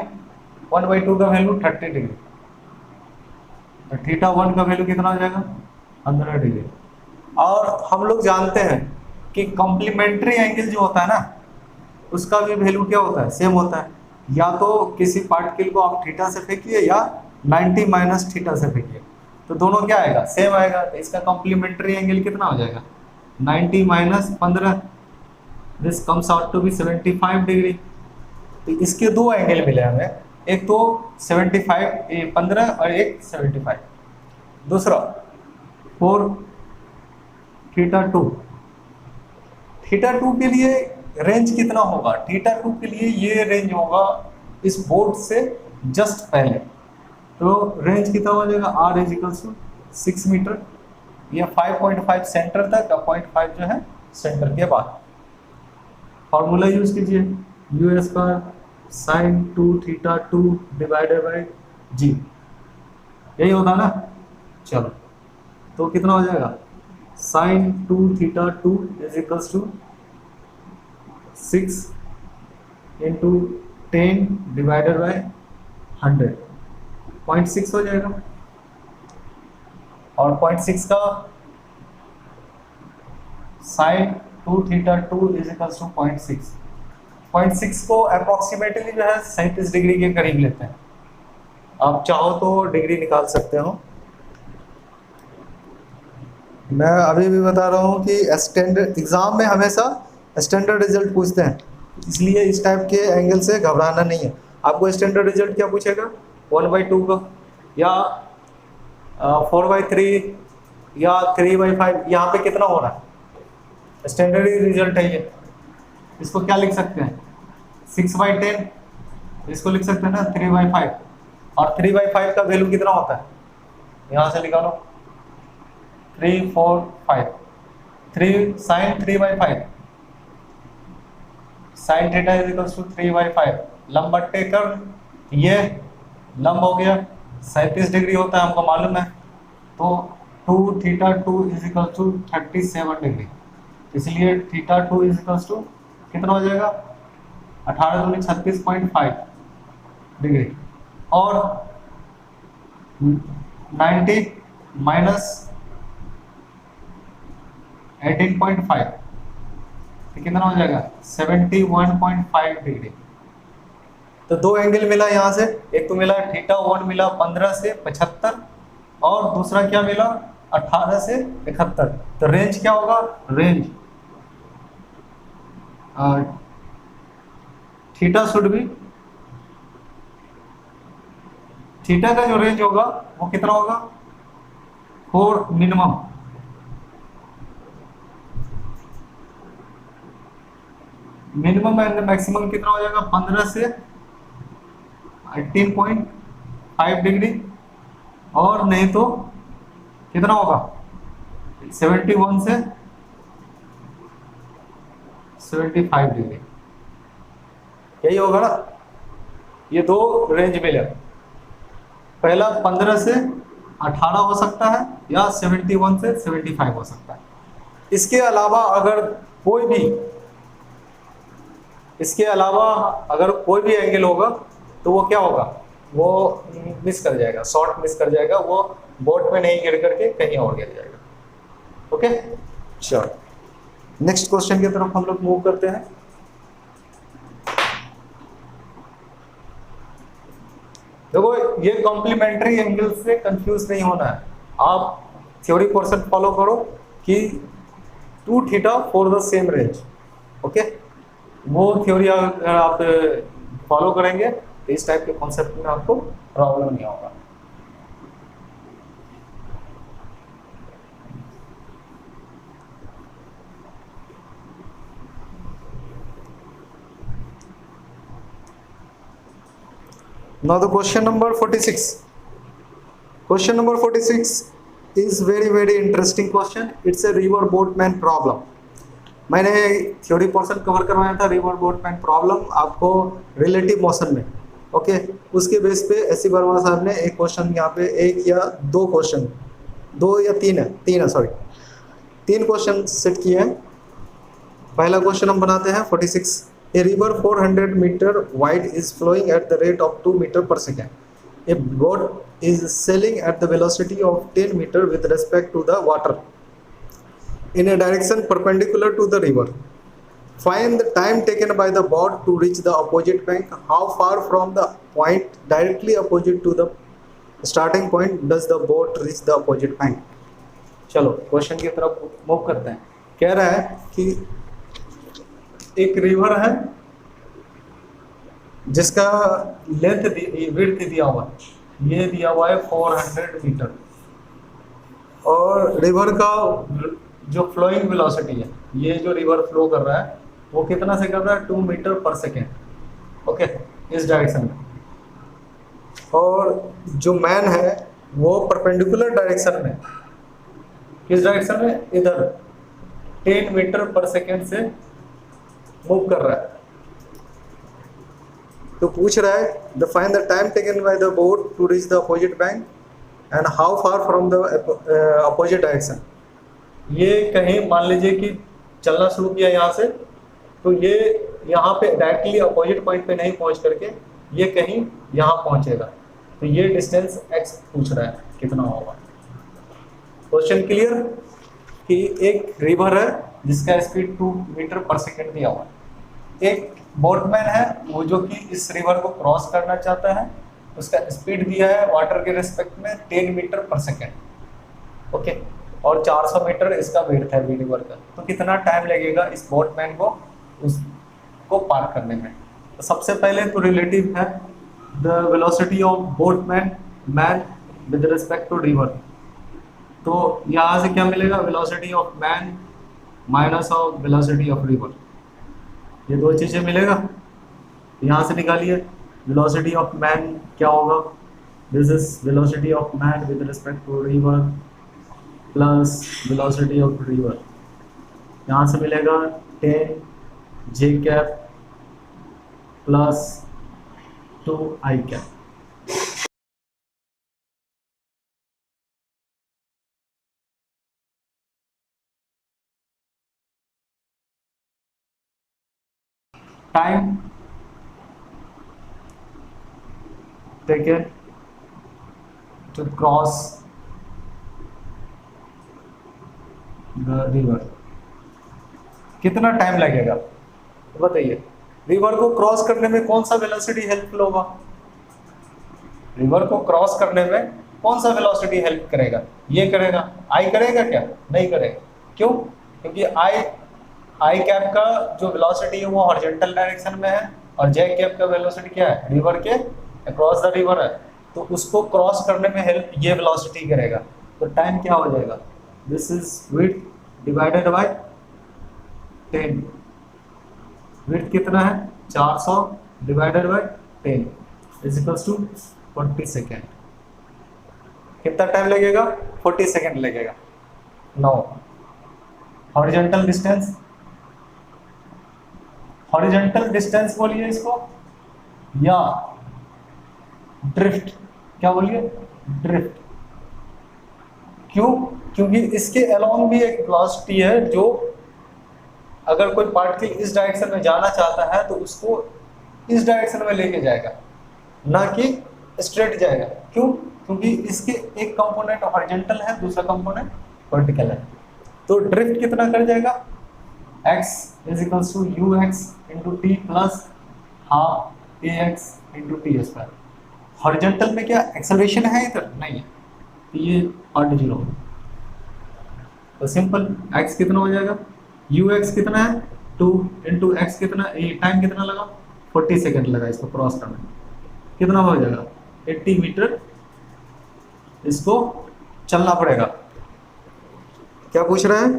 1/2 का वैल्यू 30 डिग्री, तो थीटा 1 का वैल्यू कितना हो जाएगा 100 डिग्री। और हम लोग जानते हैं कि कॉम्प्लीमेंट्री एंगल जो होता है ना उसका भी वैल्यू क्या होता है सेम होता है, या तो किसी पार्टिकल को आप थीटा से फेंकिए या 90 माइनस थीटा से फेंकिए, तो दोनों क्या आएगा सेम आएगा। तो इसका कॉम्प्लीमेंट्री एंगल कितना हो जाएगा 90 माइनस 15, this comes out to be 75 degree. तो इसके दो एंगल मिले हमें, एक तो 75 15 और एक 75। दूसरा 4 थीटा 2, थीटा 2 के लिए रेंज कितना होगा, थीटा 2 के लिए ये रेंज होगा इस बोर्ड से जस्ट पहले, तो रेंज कितना हो जाएगा r is equals to 6 metre, ये 5.5 सेंटर तक, 0.5 जो है सेंटर के बाद। फॉर्मूला यूज कीजिए u square sine 2 theta 2 divided by g, यही होता ना। चलो तो कितना हो जाएगा sine 2 theta 2 is equals to 6 into 10 divided by 100, 0.6 हो जाएगा। और 0.6 का sine 2 theta 2 is equals to 0.6, 0.6 को अप्रोक्सीमेटली जो है 37 डिग्री के करीब लेते हैं। आप चाहो तो डिग्री निकाल सकते हो। मैं अभी भी बता रहा हूँ कि स्टैंडर्ड एग्जाम में हमेशा स्टैंडर्ड रिजल्ट पूछते हैं, इसलिए इस टाइप के एंगल से घबराना नहीं है। आपको स्टैंडर्ड रिजल्ट क्या पूछेगा 1/2 का या 4/3 या 3/5, यहाँ पे कितना हो रहा है स्टैंडर्ड रिजल्ट है ये। इसको क्या लिख सकते हैं 6/10, इसको लिख सकते हैं ना 3/5, और 3/5 का वैल्यू कितना होता है यहाँ से निकालो 3 4 5, 3 sine 3/5 sine theta is equals to 3/5, लंब बट्टे कर ये लंब हो गया 37 डिग्री होता है हमको मालूम है, तो 2 theta 2 is equals to 37 degree, इसलिए थीटा 2 इज इक्वल्स टू कितना हो जाएगा 18 दूनी 36.5 डिग्री, और 90 माइनस 18.5 तो कितना हो जाएगा 71.5 डिग्री। तो दो एंगल मिला यहाँ से, एक तो मिला थीटा 1 मिला 15 से 75, और दूसरा क्या मिला 18 से 71। तो रेंज क्या होगा, रेंज थीटा शुड भी, थीटा का जो रेंज होगा वो कितना होगा 4 मिनिमम, मिनिमम एंड मैक्सिमम कितना हो जाएगा 15 से 18.5 डिग्री, और नहीं तो कितना होगा 71 से 75 डिग्री, यही होगा ना। ये दो रेंज मिले, पहला 15 से 18 हो सकता है या 71 से 75 हो सकता है। इसके अलावा अगर कोई भी एंगल होगा तो वो क्या होगा, वो मिस कर जाएगा, शॉर्ट मिस कर जाएगा, वो बोर्ड पे नहीं गिर करके कहीं और गिर जाएगा। ओके चलो नेक्स्ट क्वेश्चन की तरफ हम लोग मूव करते हैं। देखो ये कॉम्प्लीमेंट्री एंगल से कंफ्यूज नहीं होना है, आप थ्योरी पोर्शन फॉलो करो कि 2 theta for the same range, okay वो थ्योरी अगर आप फॉलो करेंगे तो इस टाइप के कॉन्सेप्ट में आपको प्रॉब्लम नहीं होगा। Now the question number 46. Question number 46 is very interesting question. It's a river boatman problem. मैंने थ्योरी पोर्शन कवर करवाया था रिवर बोटमैन प्रॉब्लम आपको रिलेटिव मोशन में। ओके, उसके बेस पे एस.सी. वर्मा साहब ने एक क्वेश्चन यहाँ पे एक या दो क्वेश्चन, दो या तीन है सॉरी, तीन क्वेश्चन सेट किए हैं। पहला क्वेश्चन हम बनाते हैं 46। A river 400 metre wide is flowing at the rate of 2 metre पर second. A boat is sailing at the velocity of 10 metre with respect to the water in a direction perpendicular to the river. Find the time taken by the boat to reach the opposite bank. How far from the point directly opposite to the starting point does the boat reach the opposite bank? चलो क्वेश्चन की तरफ मूव करते हैं। कह रहा है कि एक रिवर है जिसका लेंथ विड्थ दिया हुआ है, ये दिया हुआ है 400 मीटर, और रिवर का जो फ्लोइंग वेलोसिटी है, ये जो रिवर फ्लो कर रहा है वो कितना से कर रहा है 2 मीटर पर सेकेंड। ओके, इस डायरेक्शन में, और जो मैन है वो परपेंडिकुलर डायरेक्शन में, किस डायरेक्शन में, इधर 10 मीटर पर सेकेंड से मूव कर रहा है। तो पूछ रहा है the find the time taken by the boat to reach the opposite bank and how far from the opposite direction. ये कहीं मान लीजिए कि चलना शुरू किया यहाँ से, तो ये यहाँ पे डायरेक्टली अपोजिट पॉइंट पे नहीं पहुँच करके ये कहीं यहाँ पहुँचेगा, तो ये डिस्टेंस x पूछ रहा है कितना होगा। क्वेश्चन क्लियर कि एक रिवर है जिसका स्पीड 2 मीटर पर सेकेंड दिया हुआ है, एक बोटमैन है वो जो कि इस रिवर को क्रॉस करना चाहता है, उसका स्पीड दिया है वाटर के रिस्पेक्ट में 10 मीटर पर सेकेंड। ओके, और 400 मीटर इसका विड्थ है रिवर का, तो कितना टाइम लगेगा इस बोटमैन को उसको पार करने में। तो सबसे पहले तो रिलेटिव है the velocity of boatman man with respect to river, तो यहाँ से क्या मिलेगा, velocity of man minus of velocity of river, ये दो चीज़ें मिलेगा। यहाँ से निकालिए वेलोसिटी ऑफ मैन क्या होगा, this is velocity of man with respect to river plus velocity of river, यहाँ से मिलेगा 10 J cap plus 2 I cap. Time taken to cross river, कितना टाइम लगेगा तो बताइए। रिवर को क्रॉस करने में कौन सा वेलोसिटी हेल्पफुल होगा, रिवर को क्रॉस करने में कौन सा वेलोसिटी हेल्प करेगा, ये करेगा, आई करेगा क्या, नहीं करेगा। क्यों, क्योंकि आई कैप का जो वेलोसिटी है वो हॉरिजॉन्टल डायरेक्शन में है, और जे कैप का वेलोसिटी क्या है, रिवर के अक्रॉस द रिवर है, तो उसको क्रॉस करने में हेल्प ये वेलोसिटी करेगा। तो टाइम क्या हो जाएगा, this is width divided by 10, width कितना है 400 divided by 10 is equals to 40 second. कितना टाइम लगेगा, 40 सेकेंड लगेगा। 9 हॉरिजॉन्टल डिस्टेंस, हॉरिजॉन्टल डिस्टेंस बोलिए इसको, या ड्रिफ्ट, क्या बोलिए, ड्रिफ्ट। क्यों, क्योंकि इसके अलोंग भी एक वेलोसिटी है, जो अगर कोई पार्टिकल इस डायरेक्शन में जाना चाहता है तो उसको इस डायरेक्शन में लेके जाएगा, ना कि स्ट्रेट जाएगा। क्यों, क्योंकि इसके एक कंपोनेंट हॉरिजॉन्टल है, दूसरा कंपोनेंट वर्टिकल है। तो ड्रिफ्ट कितना कर जाएगा, x is equals to ux into t plus half ax into t square. Horizontal में क्या एक्सेलरेशन है, इधर नहीं है, तो ये पार्ट 0। तो सिंपल x कितना हो जाएगा, ux कितना है 2 इंटू एक्स कितना, टाइम कितना लगा 40 सेकेंड लगा इसको क्रॉस करने में, कितना हो जाएगा 80 मीटर इसको चलना पड़ेगा। क्या पूछ रहे हैं,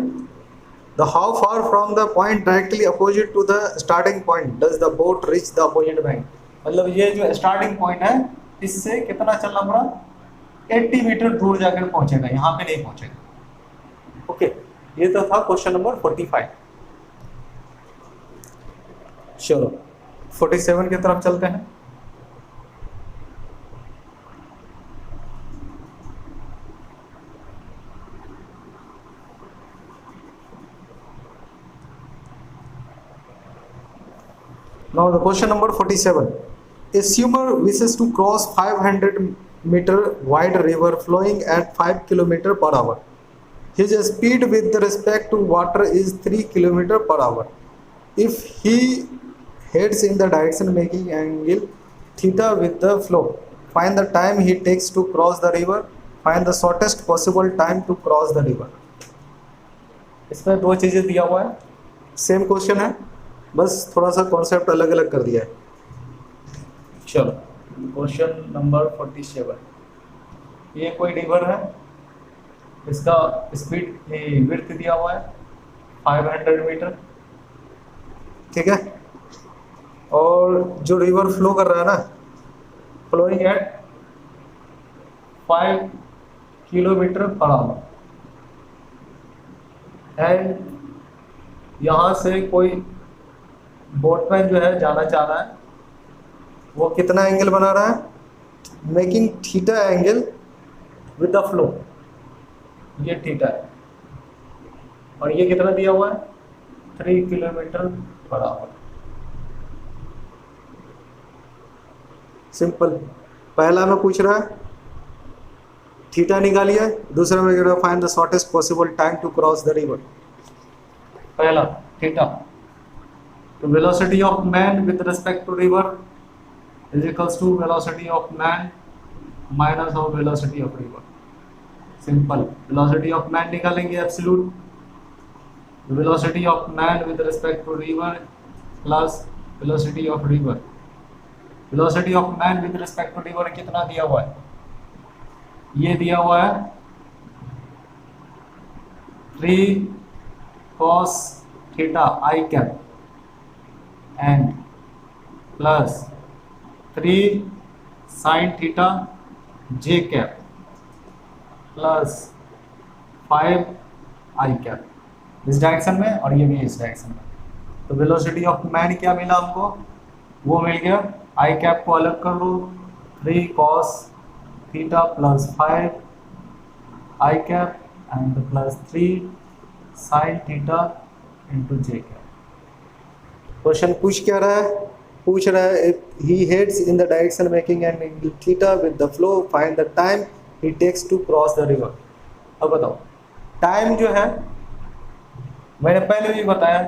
the how far from the point directly opposite to the starting point does the boat reach the opposite bank. मतलब ये जो स्टार्टिंग पॉइंट है इससे कितना चलना पड़ा, 80 मीटर दूर जाकर पहुंचेगा, यहाँ पे नहीं पहुंचेगा। ओके, ये तो था क्वेश्चन नंबर 45। चलो 47 की तरफ चलते हैं। Now the question number 47. A swimmer wishes to cross 500-meter wide river flowing at 5 km per hour. His speed with respect to water is 3 km per hour. If he heads in the direction making angle theta with the flow, find the time he takes to cross the river. Find the shortest possible time to cross the river. इसमें दो चीज़ें दिया हुआ है, सेम क्वेश्चन है, बस थोड़ा सा कॉन्सेप्ट अलग अलग कर दिया है। चलो क्वेश्चन नंबर 47, ये कोई रिवर है, इसका स्पीड विड्थ दिया हुआ है 500 मीटर, ठीक है, और जो रिवर फ्लो कर रहा है ना, flowing at 5 kilometre per hour, and यहाँ से कोई बोटमैन जो है जाना चाह रहा है, वो कितना एंगल बना रहा है, making theta angle with the flow, ये थीटा है, और ये कितना दिया हुआ है 3 किलोमीटर पर आवर। सिंपल, पहला में पूछ रहा है थीटा निकालिए, दूसरा में कह रहा है find the shortest possible time to cross the river. पहला थीटा, तो velocity of man with respect to river is equals to velocity of man minus of velocity of river. Simple, velocity of man निकालेंगे absolute, velocity of man with respect to river plus velocity of river. Velocity of man with respect to river कितना दिया हुआ है, ये दिया हुआ है 3 cos theta I cap and plus 3 sin theta J cap plus 5 I cap, इस डायरेक्शन में और ये भी इस डायरेक्शन में। तो वेलोसिटी ऑफ मैन क्या मिला हमको, वो मिल गया, आई कैप को अलग कर लो, 3 cos theta plus 5 I cap and plus 3 sin theta into J cap. Question पूछ क्या रहा है, पूछ रहा है he heads in the direction making and angle theta with the flow, find the time he takes to cross the river. अब बताओ, टाइम जो है मैंने पहले भी बताया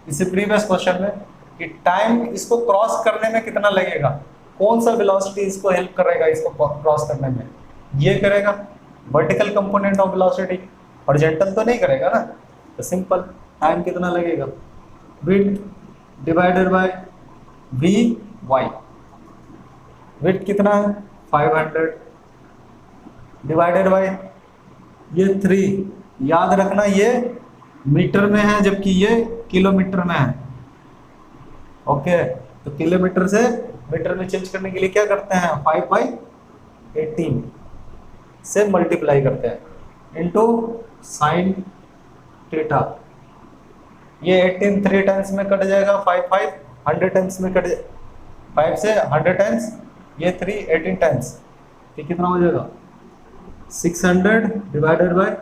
इसी प्रीवियस क्वेश्चन में कि टाइम इसको क्रॉस करने में कितना लगेगा, कौन सा वेलोसिटी इसको हेल्प करेगा इसको क्रॉस करने में, ये करेगा vertical component of velocity, horizontal तो नहीं करेगा ना। तो सिंपल, टाइम कितना लगेगा, width divided by v y, width कितना है 500 डिवाइडेड बाय ये 3, याद रखना ये मीटर में है जबकि ये किलोमीटर में है। ओके, तो किलोमीटर से मीटर में चेंज करने के लिए क्या करते हैं, 5/18 से मल्टीप्लाई करते हैं इनटू साइन थीटा, ये 18 3 टाइम्स में कट जाएगा, 5 100 टाइम्स में कट, 5 से 100 टाइम्स, ये 3 18 टाइम्स, ये कितना हो जाएगा 600 divided by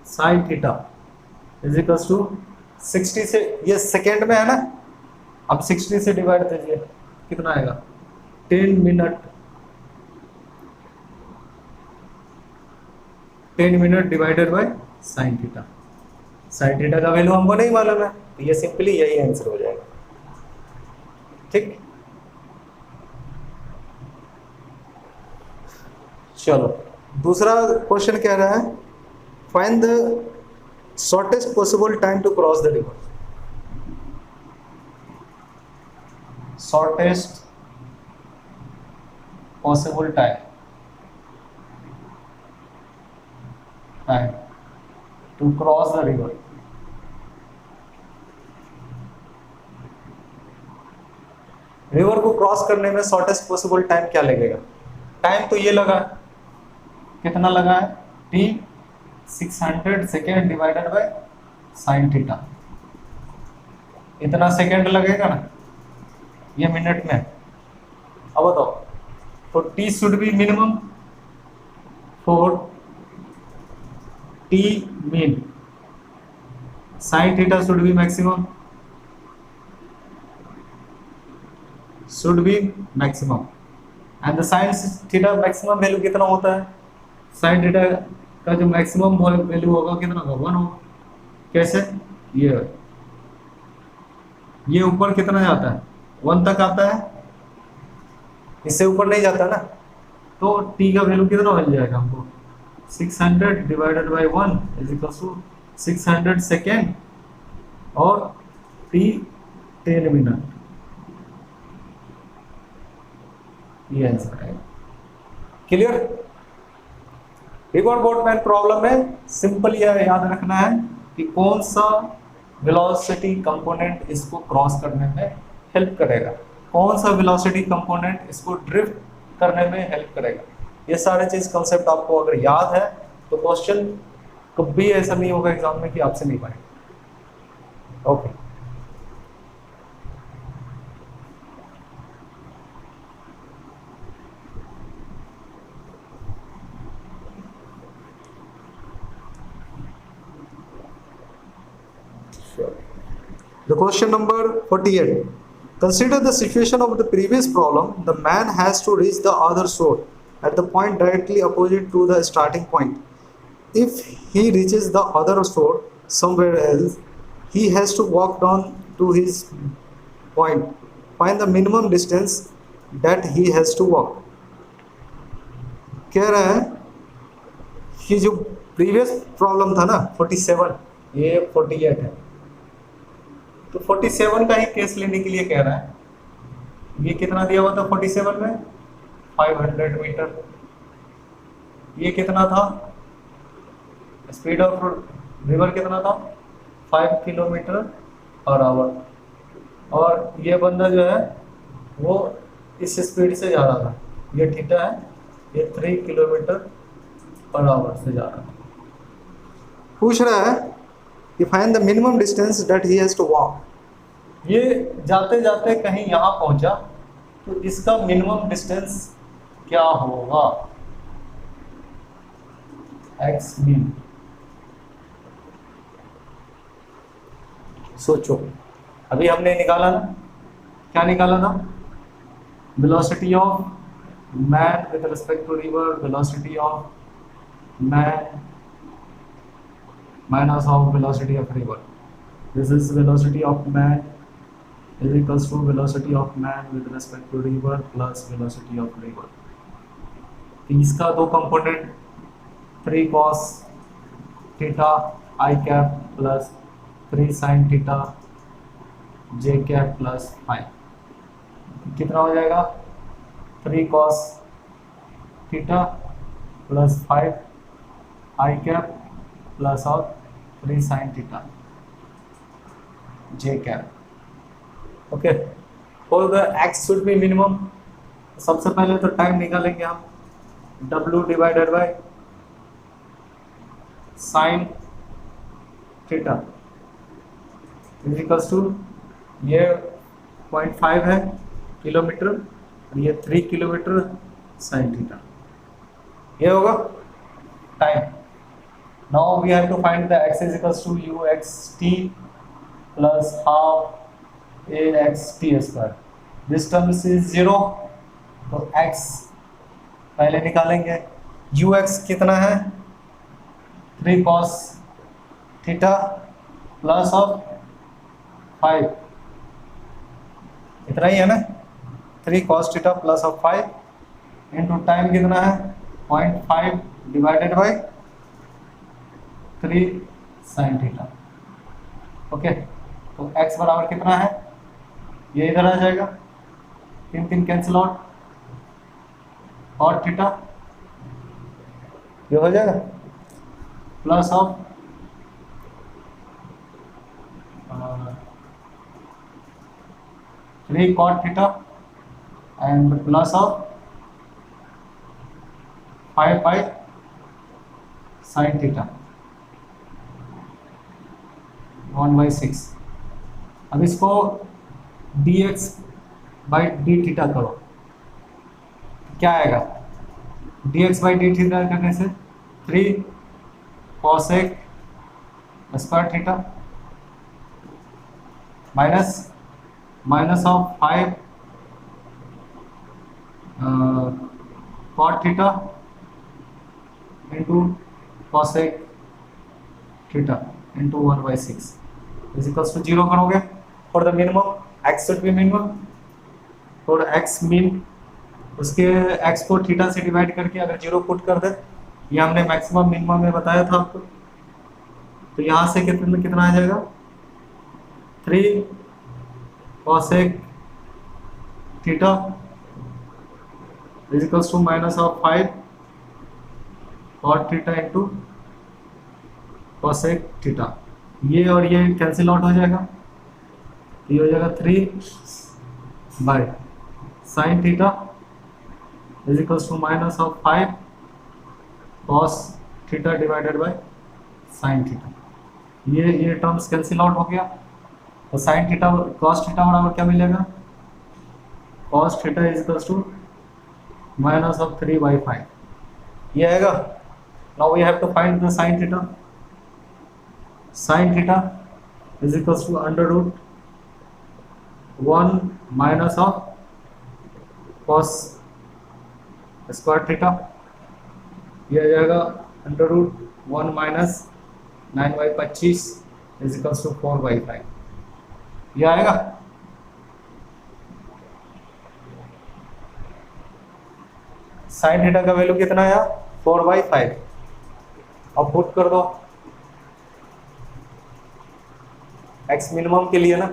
sine theta is equals to 60 से, ये सेकेंड में है ना, अब 60 से डिवाइड कीजिए, कितना आएगा 10 minute, 10 minute divided by sine theta. Sine theta का वैल्यू हमको नहीं मालूम है, तो ये सिंपली यही आंसर हो जाएगा, ठीक। चलो दूसरा क्वेश्चन कह रहा है find the shortest possible time to cross the river. Shortest possible time to cross the river. River को क्रॉस करने में शॉर्टेस्ट पॉसिबल टाइम क्या लगेगा, टाइम तो ये लगा, कितना लगा है t 600 second divided by sine theta, इतना सेकंड लगेगा ना, ये मिनट में। अब बताओ, तो T should be minimum for T mean, sine theta should be maximum, should be maximum, and the sine theta maximum value कितना होता है, साइन थीटा का जो मैक्सिमम वैल्यू होगा कितना होगा, 1 होगा। कैसे, ये ऊपर कितना जाता है, 1 तक आता है, इससे ऊपर नहीं जाता ना, तो t का वैल्यू कितना मिल जाएगा हमको, 600 divided by 1 is equal to 600 second और t 10 मिनट, ये आंसर है। क्लियर। एक और बोर्डमैन प्रॉब्लम है, सिंपल यह याद रखना है कि कौन सा वेलोसिटी कंपोनेंट इसको क्रॉस करने में हेल्प करेगा, कौन सा वेलोसिटी कंपोनेंट इसको ड्रिफ्ट करने में हेल्प करेगा। ये सारे चीज कंसेप्ट आपको अगर याद है तो क्वेश्चन कभी ऐसा नहीं होगा एग्जाम में कि आपसे नहीं पाएगा। Okay, the question number 48. Consider the situation of the previous problem. The man has to reach the other shore at the point directly opposite to the starting point. If he reaches the other shore somewhere else, he has to walk down to his point. Find the minimum distance that he has to walk. कह रहा है कि जो प्रीवियस प्रॉब्लम था ना 47, ये 48 है, तो 47 का ही केस लेने के लिए कह रहा है। ये कितना दिया हुआ था 47 में, 500 मीटर। ये कितना था, स्पीड ऑफ रिवर कितना था, 5 किलोमीटर पर आवर, और ये बंदा जो है वो इस स्पीड से जा रहा था, ये थीटा है, ये 3 किलोमीटर पर आवर से जा रहा था। पूछ रहा है कि find the minimum distance that he has to walk. ये जाते जाते कहीं यहाँ पहुंचा, तो इसका मिनिमम डिस्टेंस क्या होगा, एक्स मीन। सोचो, अभी हमने निकाला ना, क्या निकाला था, velocity of man with respect to river, velocity of man minus of velocity of river. This is velocity of man is equals to velocity of man with respect to river plus velocity of river. इसका दो कंपोनेंट 3 cos theta I cap plus 3 sin theta J cap plus phi, कितना हो जाएगा, 3 cos theta plus 5 I cap plus of 3 sin theta J cap। Okay, for the x should be minimum, सबसे पहले तो टाइम निकालेंगे हम, W divided by sine theta equals to, ये 0.5 है किलोमीटर और ये 3 किलोमीटर साइन थीटा, ये होगा time. Now we have to find the x is equals to uxt plus half axt square. This term is 0, तो x पहले निकालेंगे। ux कितना है, 3 cos थीटा प्लस ऑफ 5, इतना ही है ना, 3 cos theta plus of 5 into time कितना है 0.5 divided by 3 sin theta. Okay, तो x बराबर कितना है, ये इधर आ जाएगा, 3 कैंसिल आउट, और थीटा ये हो जाएगा plus of 3 cot theta and plus of 5 by sin theta 1/6। अब इसको dx बाई डी थीटा करो, क्या आएगा? dx बाई डी थीटा करने से 3 cosec square theta minus of 5 cot theta into cosec theta into 1/6 is equals to 0 करोगे for the minimum, x should be minimum, for x min उसके x को थीटा से डिवाइड करके अगर 0 पुट कर दे, ये हमने मैक्सिमम मिनिमम में बताया था आपको, तो यहाँ से कितना आ जाएगा? 3 cosec theta is equals to minus of 5 cot theta into cosec theta. ये और ये कैंसिल आउट हो जाएगा, ये हो जाएगा 3 by sine theta is equals to minus of 5 cos theta divided by sine theta. ये टर्म्स कैंसिल आउट हो गया, तो साइन थीटा cos थीटा बराबर क्या मिलेगा? cos theta is equals to minus of 3/5, ये आएगा। Now we have to find the sine theta. Sine theta is equals to under root 1 minus of cos square theta, ये आ जाएगा under root 1 minus 9/25 is equals to 4/5, ये आएगा। साइन थीटा का वैल्यू कितना आया? 4/5। अब पुट कर दो x मिनिमम के लिए ना,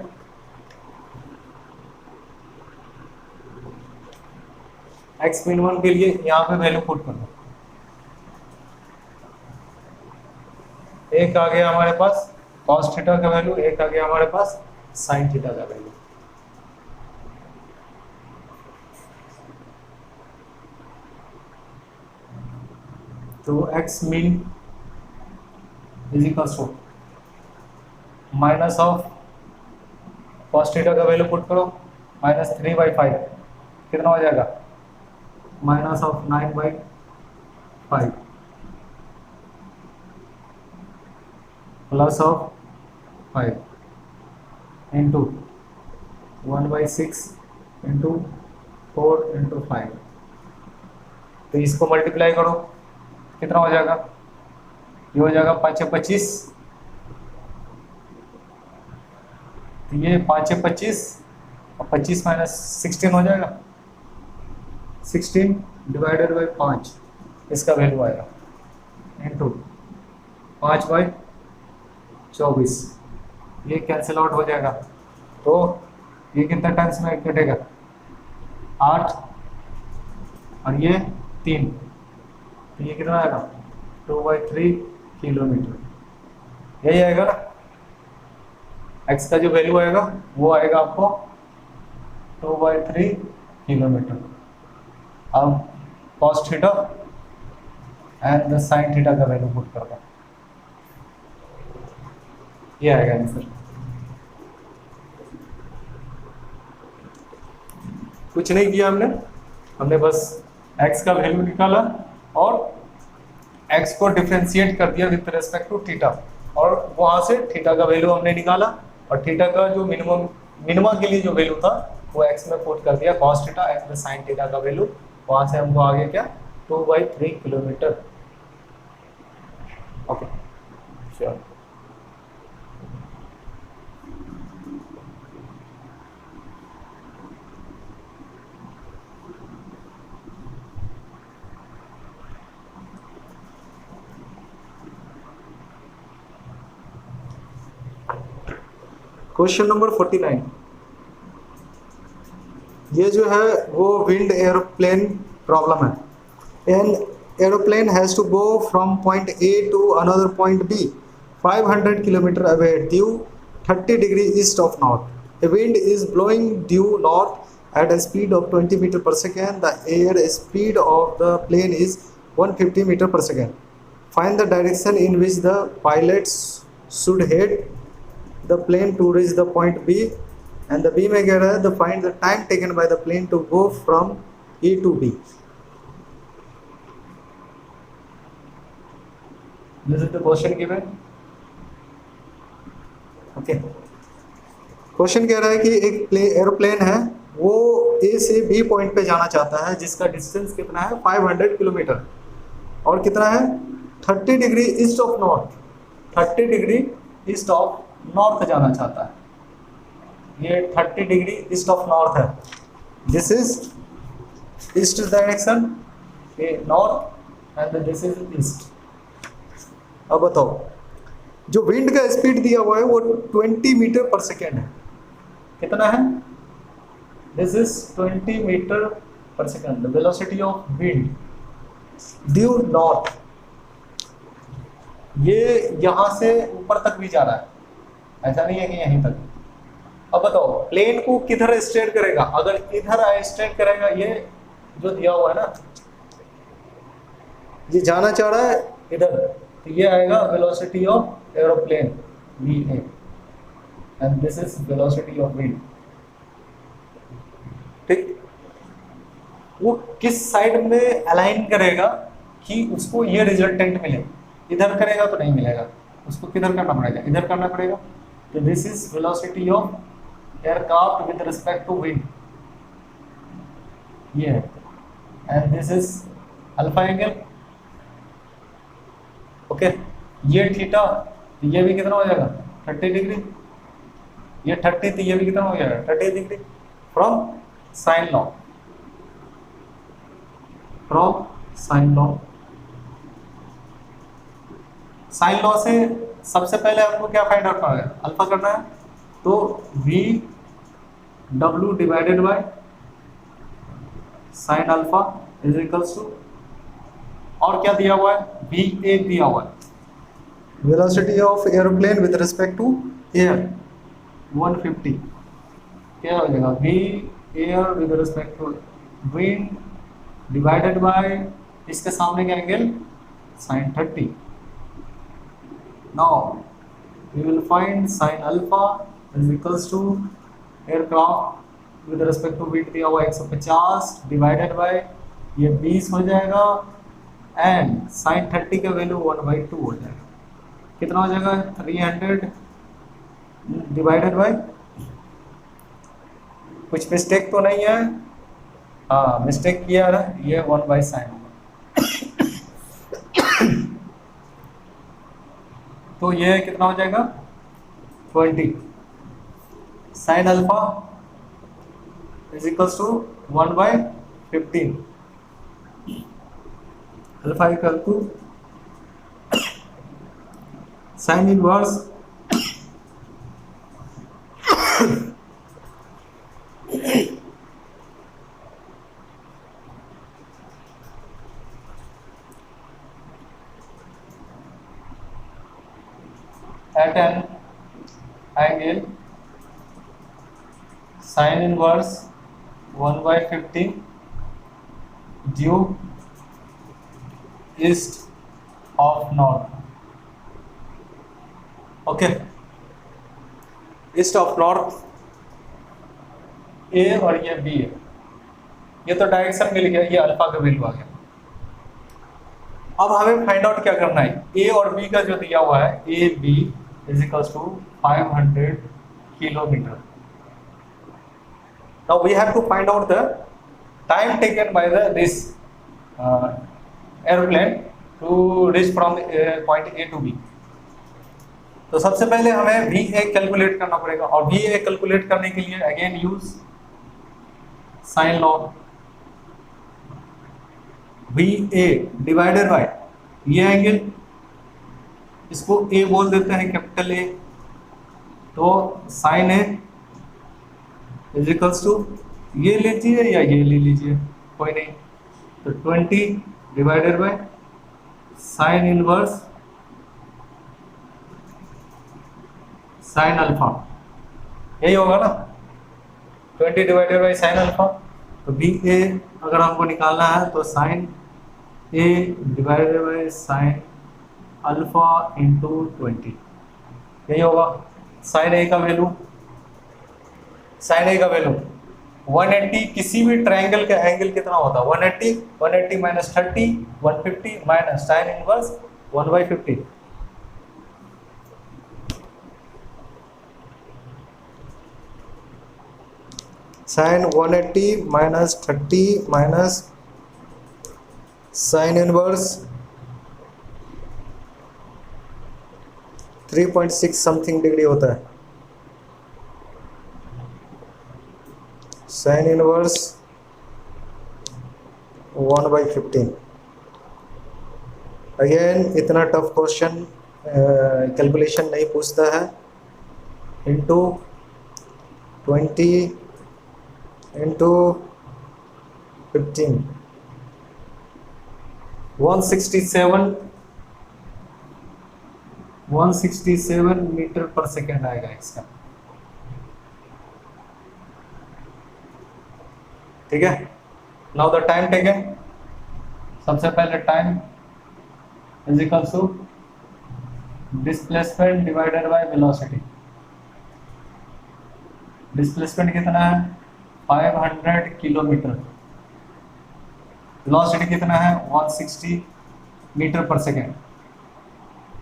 x मिनिमम के लिए यहाँ पे वैल्यू पुट कर दो। एक आ गया हमारे पास cos थीटा का वैल्यू, एक आ गया हमारे पास साइन थीटा का वैल्यू। तो x min is equals to minus of cos theta का वैल्यू पुट करो, माइनस 3/5 कितना हो जाएगा? Minus of 9/5 plus of 5 into 1/6 into 4 into 5, तो इसको मल्टीप्लाई करो, कितना हो जाएगा? ये हो जाएगा 5×25, तो ये 5×25 और 25 माइनस 16 हो जाएगा, 16 डिवाइडेड बाई 5 इसका वैल्यू आएगा इंटू 5/24, ये कैंसिल आउट हो जाएगा, तो ये कितना टाइम्स में कटेगा? 8 और ये 3, तो ये कितना आएगा? 2/3 किलोमीटर, यही आएगा ना। x का जो वैल्यू आएगा वो आएगा आपको 2/3 किलोमीटर। अब cos theta and the sine theta का वैल्यू पुट कर दो, ये आएगा आंसर। कुछ नहीं किया हमने बस x का वैल्यू निकाला और x को डिफरेंशिएट कर दिया विद रेस्पेक्ट टू थीटा, और वहां से थीटा का वैल्यू हमने निकाला, और थीटा का जो मिनिमा के लिए जो वैल्यू था वो x में पुट कर दिया cos theta and sine theta का वैल्यू, वहां से हमको आ गया क्या? 2/3 kilometre. Okay sure. Question number 49, ये जो है वो विंड एरोप्लेन प्रॉब्लम है। An aeroplane has to go from point A to another point B 500 kilometre away due 30 degree east of north. A wind is blowing due north at a speed of 20 meter per second. The air speed of the plane is 150 meter per second. Find the direction in which the pilots should head the plane to reach the point B, and the B में कह रहा है the find the time taken by the plane to go from A to B. This is the question given. Okay, question कह रहा है कि एक एरोप्लेन है, वो ए से बी पॉइंट पे जाना चाहता है, जिसका डिस्टेंस कितना है 500 किलोमीटर, और कितना है 30 degree east of north, 30 degree east of north जाना चाहता है। ये 30 डिग्री ईस्ट ऑफ नॉर्थ है, दिस इज ईस्ट डायरेक्शन, ये north and this is east. अब बताओ, जो विंड का स्पीड दिया हुआ है वो 20 मीटर पर सेकेंड है। कितना है? दिस इज 20 मीटर पर second, velocity of wind due north. ये यहां से ऊपर तक भी जा रहा है, ऐसा नहीं है कि यहीं तक। अब बताओ प्लेन को किधर स्ट्रेट करेगा? अगर इधर स्ट्रेट करेगा, ये जो दिया हुआ है ना, ये जाना चाह रहा है इधर, तो ये आएगा velocity of aeroplane va, and this is velocity of wind. ठीक, वो किस साइड में अलाइन करेगा कि उसको ये रिजल्टेंट मिले। इधर करेगा तो नहीं मिलेगा, उसको किधर करना पड़ेगा? इधर करना पड़ेगा। तो this is velocity of aircraft with respect to wind, ये है, and this is alpha angle. Okay, ये थीटा, तो ये भी कितना हो जाएगा 30 डिग्री, ये 30, तो ये भी कितना हो जाएगा 30 degree from sine law, from sine law. Sine law से सबसे पहले आपको क्या फाइंड आउट करना है? अल्फा करना है, तो वी डब्ल्यू divided by sine alpha is equals to, और क्या दिया हुआ है? वी ए दिया हुआ है, velocity of aeroplane with respect to air 150, क्या हो जाएगा? V air with respect to wind divided by इसके सामने का angle sine 30। Now we will find sine alpha is equals to aircraft with respect to wind दिया हुआ 150 डिवाइडेड बाय ये 20 हो जाएगा, एंड साइन 30 का वैल्यू 1/2 हो जाएगा। कितना हो जाएगा? 300 डिवाइडेड बाय, कुछ मिस्टेक तो नहीं है? हाँ, मिस्टेक किया है, ये 1/sin होगा। तो ये कितना हो जाएगा 20 sine alpha is equals to 1/15, alpha equal to sine inverse at an angle sin inverse 1/15 due east of north। Okay, east of north ए और ये बी है, ये तो डायरेक्शन मिल गया, ये अल्फा का वैल्यू आ गया। अब हमें फाइंड आउट क्या करना है? ए और बी का जो दिया हुआ है, A B is equals to 500 kilometre. Now we have to find out the time taken by the this aeroplane to reach from point A to B. तो सबसे पहले हमें वी ए कैलकुलेट करना पड़ेगा, और वी ए कैलकुलेट करने के लिए again use sine law. V A divided by ये एंगल, इसको ए बोल देते हैं, कैपिटल ए, तो sine A is equals to ये लीजिए या ये ले लीजिए, कोई नहीं, तो 20 divided by sine inverse sine alpha, यही होगा ना, 20 डिवाइडेड बाई साइन अल्फा। तो बी ए अगर हमको निकालना है तो sine A divided by sine alpha into 20, यही होगा साइन ए का वैल्यू, साइन ए का वैल्यू 180, किसी भी ट्रायंगल का एंगल कितना होता है 180, 180 minus 30, 150 minus sine inverse 1/50। Sine 180 minus 30 minus sine inverse 3.6 something degree होता है। Sine inverse 1/15। अगेन इतना टफ क्वेश्चन कैलकुलेशन नहीं पूछता है। इंटू 20 इंटू 15 167 मीटर पर सेकेंड आएगा इसका। ठीक है, नाउ द टाइम टेकन, सबसे पहले time is equal to displacement divided by velocity. Displacement कितना है 500 किलोमीटर, वेलोसिटी कितना है 160 मीटर पर सेकेंड,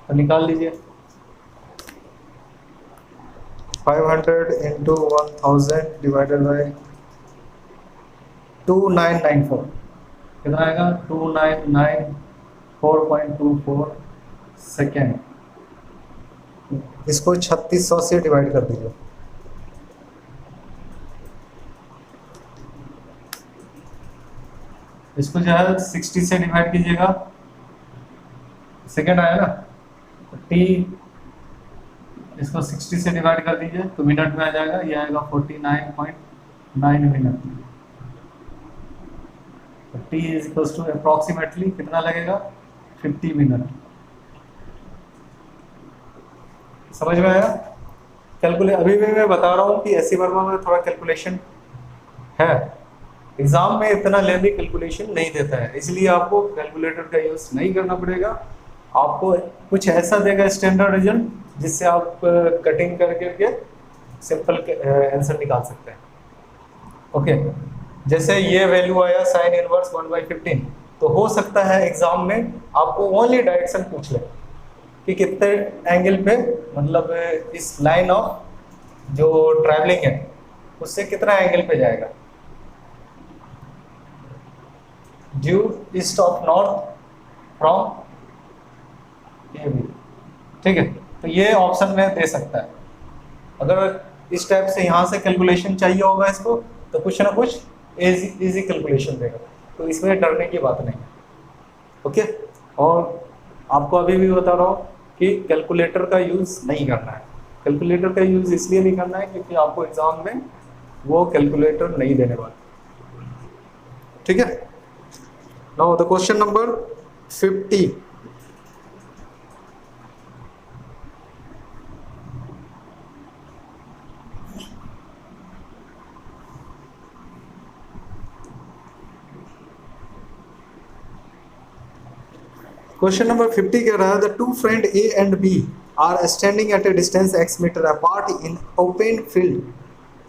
तो निकाल लीजिए 500 इंटू 1000 डिवाइडेड बाय 2994, कितना आएगा 2994.24 सेकेंड। इसको 3600 से डिवाइड कर दीजिए। इसको जो है 60 से डिवाइड कीजिएगा, सेकेंड आया ना, टी इसको 60 से डिवाइड कर दीजिए तो मिनट में आ जाएगा, ये आएगा 49.9 minute. T is equal to approximately कितना लगेगा 50 मिनट। समझ में आया? कैलकुलेट अभी भी मैं बता रहा हूँ कि एससी वर्मा में थोड़ा कैलकुलेशन है, एग्जाम में इतना लेंदी कैलकुलेशन नहीं देता है, इसलिए आपको कैलकुलेटर का यूज नहीं करना पड़ेगा। आपको कुछ ऐसा देगा स्टैंडर्ड रिजल्ट जिससे आप कटिंग करके सिंपल आंसर निकाल सकते हैं। ओके, जैसे ये वैल्यू आया साइन इनवर्स 1/15, तो हो सकता है एग्जाम में आपको ओनली डायरेक्शन पूछ ले कि कितने एंगल पे, मतलब इस लाइन ऑफ जो ट्रैवलिंग है उससे कितना एंगल पे जाएगा, due east of north from A B. ठीक है, तो ये ऑप्शन में दे सकता है। अगर इस टाइप से यहाँ से कैलकुलेशन चाहिए होगा इसको, तो कुछ ना कुछ इजी कैलकुलेशन देगा, तो इसमें डरने की बात नहीं है। ओके, और आपको अभी भी बता रहा हूँ कि कैलकुलेटर का यूज़ नहीं करना है। कैलकुलेटर का यूज़ इसलिए नहीं करना है क्योंकि आपको एग्जाम में वो कैलकुलेटर नहीं देने वाला। ठीक है, now the question number 50। Question number 50 कह रहा है the two friend A and B are standing at a distance x metre apart in open field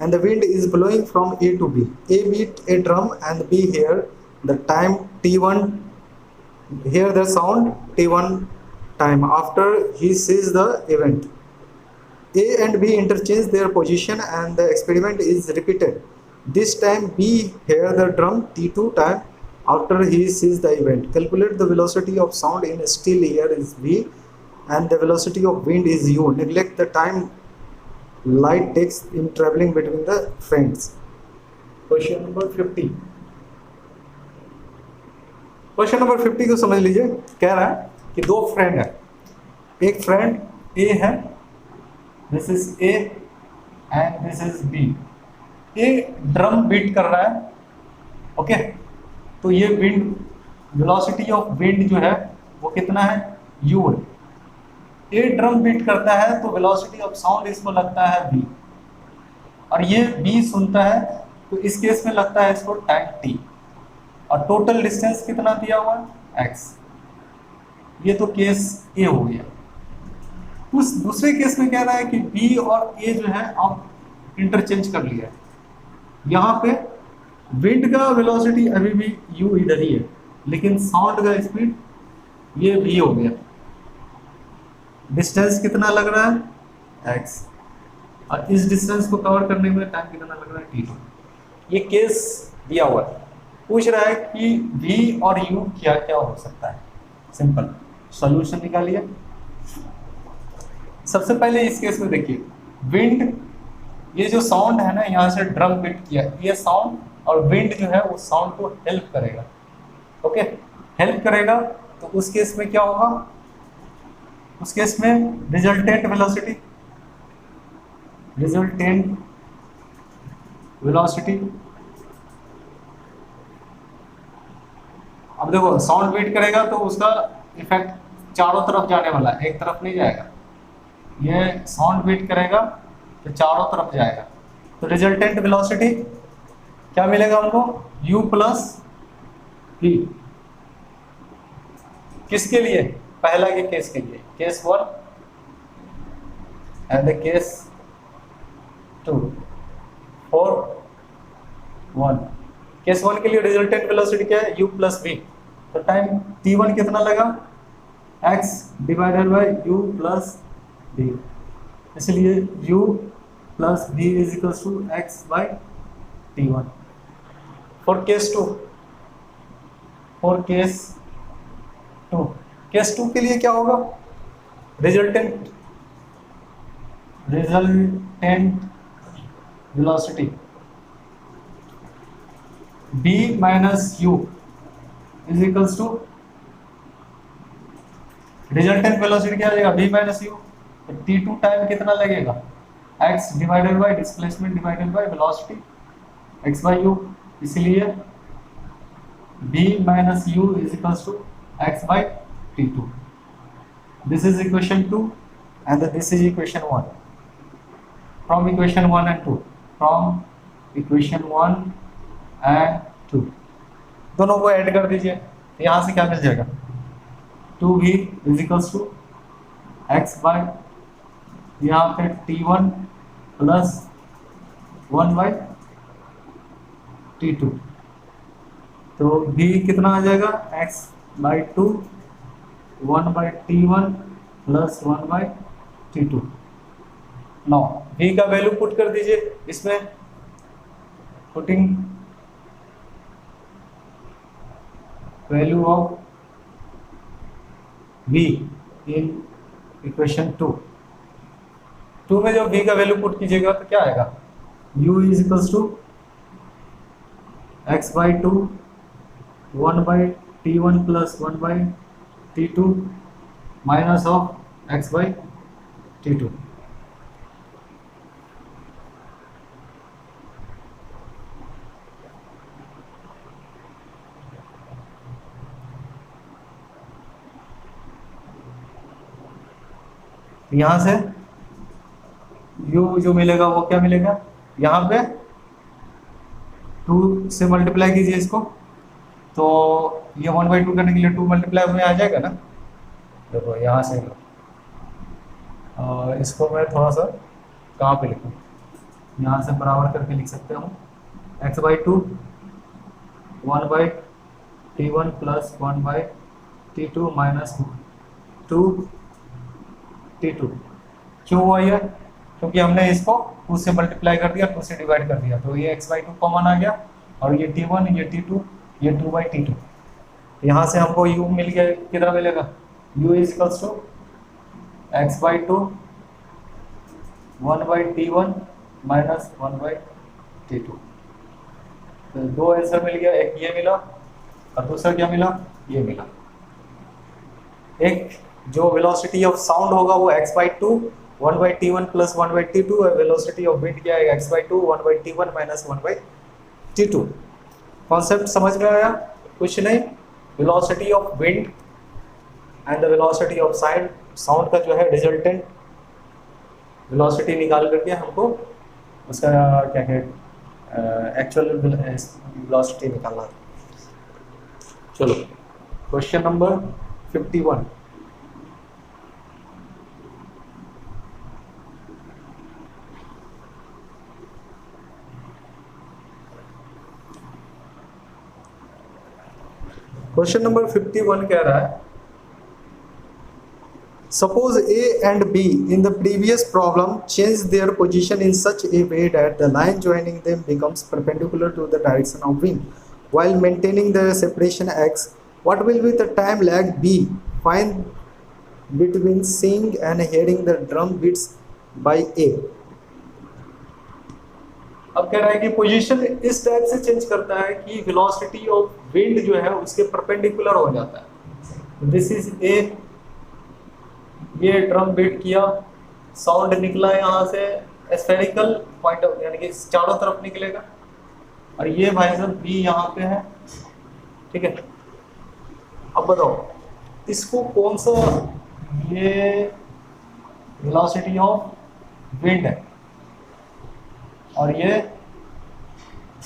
and the wind is blowing from A to B. A beat a drum and B hear the time t1, hear the sound t1 time after he sees the event. A and B interchange their position and the experiment is repeated. This time B hear the drum t2 time after he sees the event. Calculate the velocity of sound in still air is v and the velocity of wind is u. Neglect the time light takes in traveling between the friends. Question number 50. Question number 50 को समझ लीजिए। कह रहा है कि दो फ्रेंड है, एक फ्रेंड ए है, this is A and this is B. A drum beat कर रहा है, ओके, तो ये विंड, वेलोसिटी ऑफ विंड जो है वो कितना है u है। ए ड्रम बीट करता है तो वेलोसिटी ऑफ साउंड इसको लगता है v, और ये b सुनता है तो इस केस में लगता है इसको टाइम t, और टोटल डिस्टेंस कितना दिया हुआ है x। ये तो केस ए हो गया। उस दूसरे केस में कह रहा है कि बी और ए जो है आप इंटरचेंज कर लिया है। यहाँ पे विंड का वेलोसिटी अभी भी यू इधर ही है, लेकिन साउंड का स्पीड ये भी हो गया। डिस्टेंस कितना लग रहा है x, और इस डिस्टेंस को कवर करने में टाइम कितना लग रहा है t2। ये केस दिया हुआ है, पूछ रहा है कि v और u क्या क्या हो सकता है। सिंपल सॉल्यूशन निकालिए। सबसे पहले इस केस में देखिए, विंड, ये जो साउंड है ना, यहाँ से ड्रम बीट किया, ये साउंड और विंड जो है वो साउंड को हेल्प करेगा। ओके, हेल्प करेगा, तो उस केस में क्या होगा, उस केस में रिजल्टेंट वेलोसिटी अब देखो साउंड बीट करेगा तो उसका इफेक्ट चारों तरफ जाने वाला है, एक तरफ नहीं जाएगा। ये साउंड बीट करेगा तो चारों तरफ जाएगा, तो रिजल्टेंट वेलोसिटी क्या मिलेगा हमको, u प्लस v। किसके लिए, पहला के केस के लिए, case 1 and case 2 for 1। Case 1 के लिए रिजल्टेंट वेलोसिटी क्या है, u प्लस v। तो टाइम t1 कितना लगा, x divided by u plus v, इसलिए u plus v is equals to x by t1। For case 2, case 2 के लिए क्या होगा, resultant velocity b minus u is equals to, resultant velocity क्या आ जाएगा, b माइनस u। तो t2 टाइम कितना लगेगा, x divided by displacement divided by velocity x by u, इसलिए b minus u is equals to x by t2। This is equation 2 and this is equation 1। From equation 1 and 2, from equation 1 and 2 दोनों को ऐड कर दीजिए, तो यहाँ से क्या मिल जाएगा, 2v is equals to x by, यहाँ पे t1 प्लस 1 बाय t2। तो v कितना आ जाएगा, x by 2 1 by t1 plus 1 by t2। Now v का वैल्यू पुट कर दीजिए इसमें, putting value of v in equation 2 में जो v का वैल्यू पुट कीजिएगा तो क्या आएगा, u is equals to x by 2 1 by t1 plus 1 by t2 minus of x by t2। यहाँ से u जो मिलेगा वो क्या मिलेगा, यहाँ पे 2 से मल्टीप्लाई कीजिए इसको, तो ये 1/2 करने के लिए 2 मल्टीप्लाई में आ जाएगा ना। देखो यहाँ से इसको मैं थोड़ा सा कहाँ पे लिखूँ, यहाँ से बराबर करके लिख सकते हूँ, x by 2 1 by t1 plus 1 by t2 minus 2 t2। क्यों हुआ यह, क्योंकि हमने इसको 2 से मल्टीप्लाई कर दिया, 2 से डिवाइड कर दिया, तो ये x बाई 2 कॉमन आ गया, और ये t1 ये t2 ये 2 बाई t2। यहाँ से हमको u मिल गया, कितना मिलेगा, u is equals to x by 2 1 by t1 minus 1 by t2। तो दो आंसर मिल गया, एक ये मिला और दूसरा क्या मिला, ये मिला। एक जो वेलोसिटी ऑफ साउंड होगा वो x by 2 1 by t1 plus 1 by t2, velocity of wind क्या है, x by 2 1 by t1 minus 1 by t2। Concept समझ में आया, कुछ नहीं। Velocity of wind and the velocity of sound का जो है रिजल्टेंट वेलोसिटी निकाल करके हमको उसका क्या है एक्चुअल वेलोसिटी निकालना है। चलो क्वेश्चन नंबर 51। क्वेश्चन नंबर 51 कह रहा है suppose A and B in the previous problem change their position in such a way that the line joining them becomes perpendicular to the direction of wind while maintaining the separation x. What will be the time lag B? Find between seeing and hearing the drum beats by A. अब कह रहा है कि पोजीशन इस टाइप से चेंज करता है कि वेलोसिटी ऑफ विंड जो है उसके परपेंडिकुलर हो जाता है। दिस इज ए, ये ड्रम बीट किया, साउंड निकला यहाँ से स्फेरिकल पॉइंट ऑफ, यानी कि चारों तरफ निकलेगा, और ये भाई साहब बी यहाँ पे है, ठीक है। अब बताओ इसको कौन सा, ये वेलोसिटी ऑफ विंड है और ये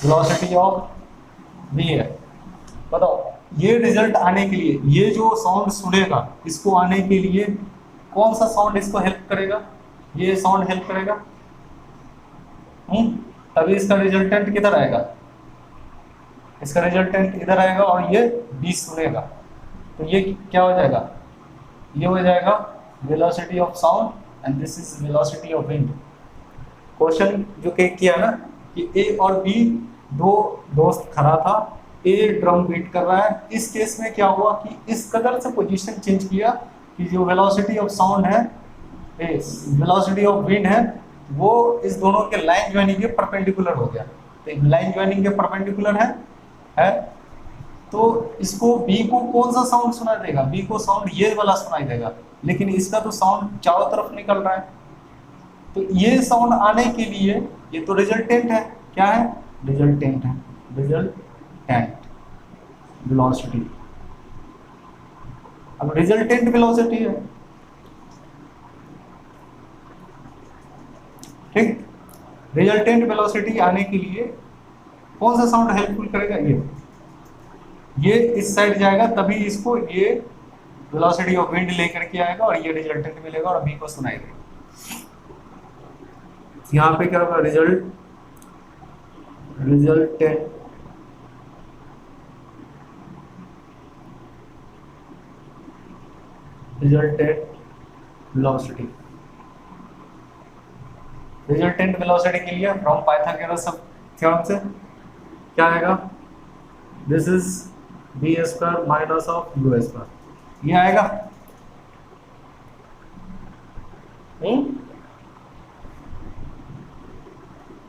वेलोसिटी ऑफ वी है। बताओ ये रिजल्ट आने के लिए, ये जो साउंड सुनेगा इसको आने के लिए कौन सा साउंड इसको हेल्प करेगा? ये साउंड हेल्प करेगा, तभी इसका रिजल्टेंट किधर आएगा? इसका रिजल्टेंट इधर आएगा और ये बी सुनेगा, तो ये क्या हो जाएगा? ये हो जाएगा velocity of sound and this is velocity of wind. Question जो किया ना कि ए और बी दो दोस्त खड़ा था, ए ड्रम बीट कर रहा है, इस केस में क्या हुआ कि इस कदर से पोजीशन चेंज किया कि जो वेलोसिटी ऑफ साउंड है, वेलोसिटी ऑफ विंड है, वो इस दोनों के लाइन ज्वाइनिंग के परपेंडिकुलर हो गया। तो लाइन ज्वाइनिंग के परपेंडिकुलर है तो इसको बी को कौन सा साउंड सुनाई देगा? बी को साउंड ये वाला सुनाई देगा, लेकिन इसका तो साउंड चारों तरफ निकल रहा है, तो ये साउंड आने के लिए ये तो रिजल्टेंट है, क्या है? रिजल्टेंट है, रिजल्टेंट वेलोसिटी। अब रिजल्टेंट वेलोसिटी है, ठीक। रिजल्टेंट वेलोसिटी आने के लिए कौन सा साउंड हेल्पफुल करेगा? ये इस साइड जाएगा, तभी इसको ये वेलोसिटी ऑफ विंड लेकर के आएगा और ये रिजल्टेंट मिलेगा और बी को सुनाई देगा। यहाँ पे क्या होगा? Resultant velocity. रिजल्टेंट वेलोसिटी के लिए फ्रॉम पाइथागोरस थ्योरम से क्या आएगा? This is B square minus of U square, ये आएगा।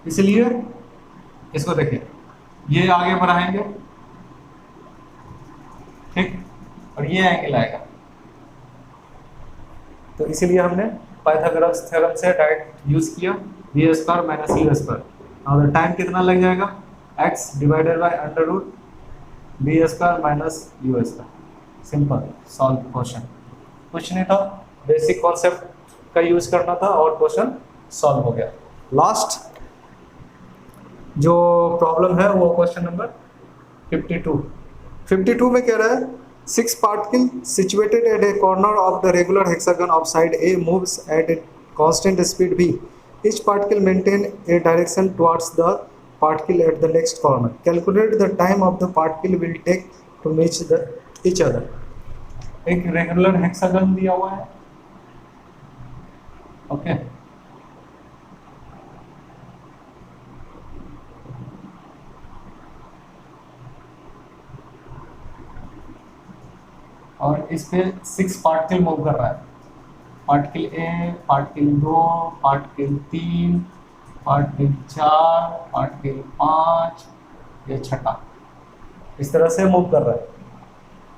इसलिए इसको देखिए, ये आगे बढ़ाएंगे, ठीक, और ये एंगल आएगा, तो इसीलिए हमने पाइथागोरस थ्योरम से डायरेक्ट यूज किया B square minus U square. और टाइम कितना लग जाएगा? x divided by under root B square minus U square. Simple solve question, कुछ नहीं था, बेसिक कॉन्सेप्ट का यूज करना था और क्वेश्चन सॉल्व हो गया। लास्ट जो प्रॉब्लम है वो क्वेश्चन नंबर 52 में कह रहा है 6 particle situated at a corner of the regular hexagon of side A moves at a constant speed v. Each particle maintain a direction towards the particle at the next corner. Calculate the time of the particle will take to reach each other. एक रेगुलर हेक्सागन दिया हुआ है, ओके। और इस पे 6 पार्टिकल मूव कर रहा है, particle A, particle 2, particle 3, particle 4, particle 5, ये छठा, इस तरह से मूव कर रहा है।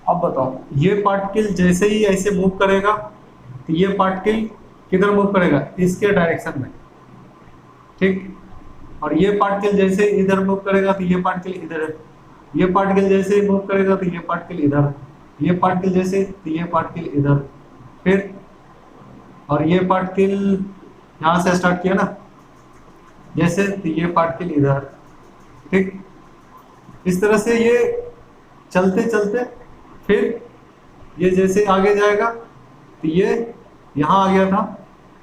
अब बताओ ये पार्टिकल जैसे ही ऐसे मूव करेगा तो ये पार्टिकल किधर मूव करेगा? इसके डायरेक्शन में, ठीक। और ये पार्टिकल जैसे इधर मूव करेगा तो ये पार्टिकल इधर है, ये पार्टिकल जैसे मूव करेगा तो ये पार्टिकल इधर, ये पार्टिकल जैसे तो ये पार्टिकल इधर, फिर और ये पार्टिकल यहाँ से स्टार्ट किया ना जैसे, तो ये पार्टिकल इधर, ठीक। इस तरह से ये चलते चलते फिर ये जैसे आगे जाएगा तो ये यहाँ आ गया था,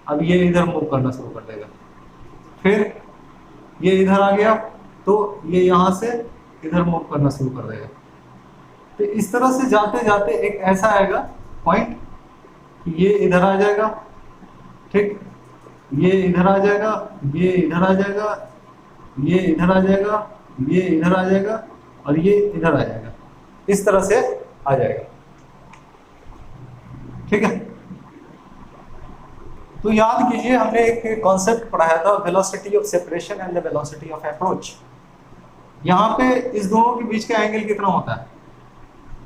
अब ये इधर मूव करना शुरू कर देगा, फिर ये इधर आ गया तो ये यहाँ से इधर मूव करना शुरू कर देगा। तो इस तरह से जाते जाते एक ऐसा आएगा पॉइंट, ये इधर आ जाएगा, ठीक, ये इधर आ जाएगा, ये इधर आ जाएगा, ये इधर आ जाएगा, ये इधर आ जाएगा और ये इधर आ जाएगा, इस तरह से आ जाएगा, ठीक है। तो याद कीजिए हमने एक कॉन्सेप्ट पढ़ाया था, velocity of separation and the velocity of approach. यहाँ पे इस दोनों के बीच का एंगल कितना होता है?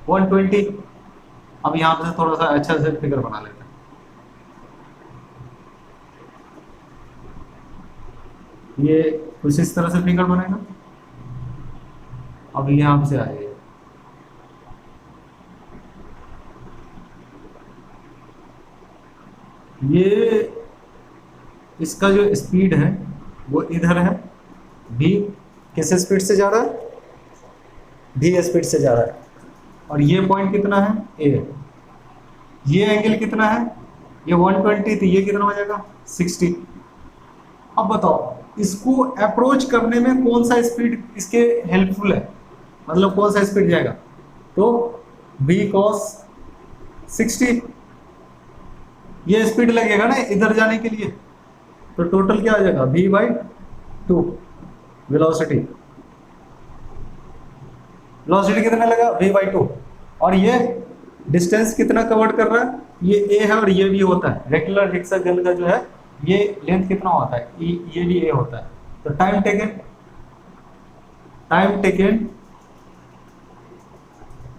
120। अब यहाँ पे थोड़ा सा अच्छा से फिगर बना लेते हैं। ये कुछ इस तरह से फिगर बनेगा। अब यहाँ से आएगा, ये इसका जो स्पीड है वो इधर है, v किस स्पीड से जा रहा है? v स्पीड से जा रहा है। और ये पॉइंट कितना है? a। ये एंगल कितना है? ये 120, तो ये कितना हो जाएगा? 60। अब बताओ इसको अप्रोच करने में कौन सा स्पीड इसके हेल्पफुल है, मतलब कौन सा स्पीड जाएगा? तो v cos 60 ये स्पीड लगेगा ना इधर जाने के लिए, तो टोटल क्या आ जाएगा? v/2 velocity. वेलोसिटी कितना लगा? v/2। और ये डिस्टेंस कितना कवर कर रहा है? ये a है और ये भी होता है। रेगुलर हेक्सागन का जो है ये लेंथ कितना होता है? ये भी a होता है। तो time taken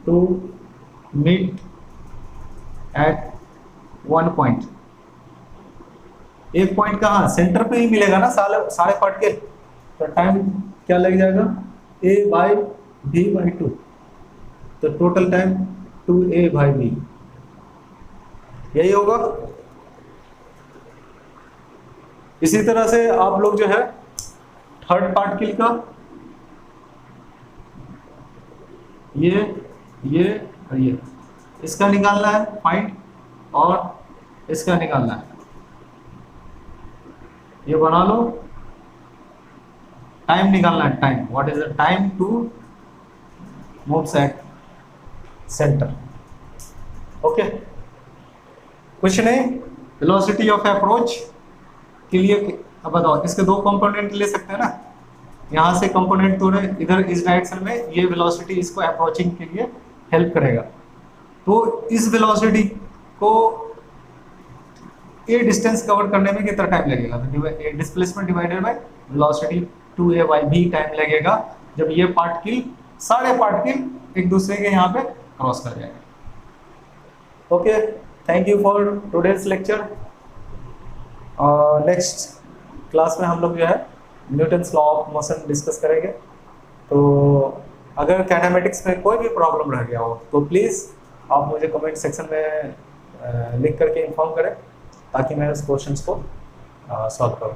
to meet at one point. एक पॉइंट कहाँ? सेंटर पे ही मिलेगा ना सारे पार्ट के। तो टाइम क्या लग जाएगा? a/v/2। तो टोटल टाइम 2a/v यही होगा। इसी तरह से आप लोग जो है थर्ड पार्टिकल का ये और ये इसका निकालना है फाइंड, और इसका निकालना है। ये बना लो, टाइम निकालना है। Time, what is the time to moves at centre. Okay, कुछ नहीं। वेलोसिटी ऑफ अप्रोच के लिए अब बताओ, इसके दो कंपोनेंट ले सकते हैं ना, यहाँ से कंपोनेंट तोड़े इधर इस डायरेक्शन में, ये वेलोसिटी इसको अप्रोचिंग के लिए हेल्प करेगा। तो इस वेलोसिटी को ये डिस्टेंस कवर करने में कितना टाइम लगेगा? तो displacement divided by velocity 2a/v time लगेगा, जब ये पार्टिकल सारे पार्टिकल एक दूसरे के यहाँ पे क्रॉस कर जाएंगे। Okay, thank you for today's lecture. Next class में हम लोग जो है Newton's law of motion discuss करेंगे। तो अगर काइनेमेटिक्स में कोई भी प्रॉब्लम रह गया हो तो प्लीज़ आप मुझे कमेंट सेक्शन में लिख करके इन्फॉर्म करें, ताकि मैं उस क्वेश्चंस को सॉल्व करूँ।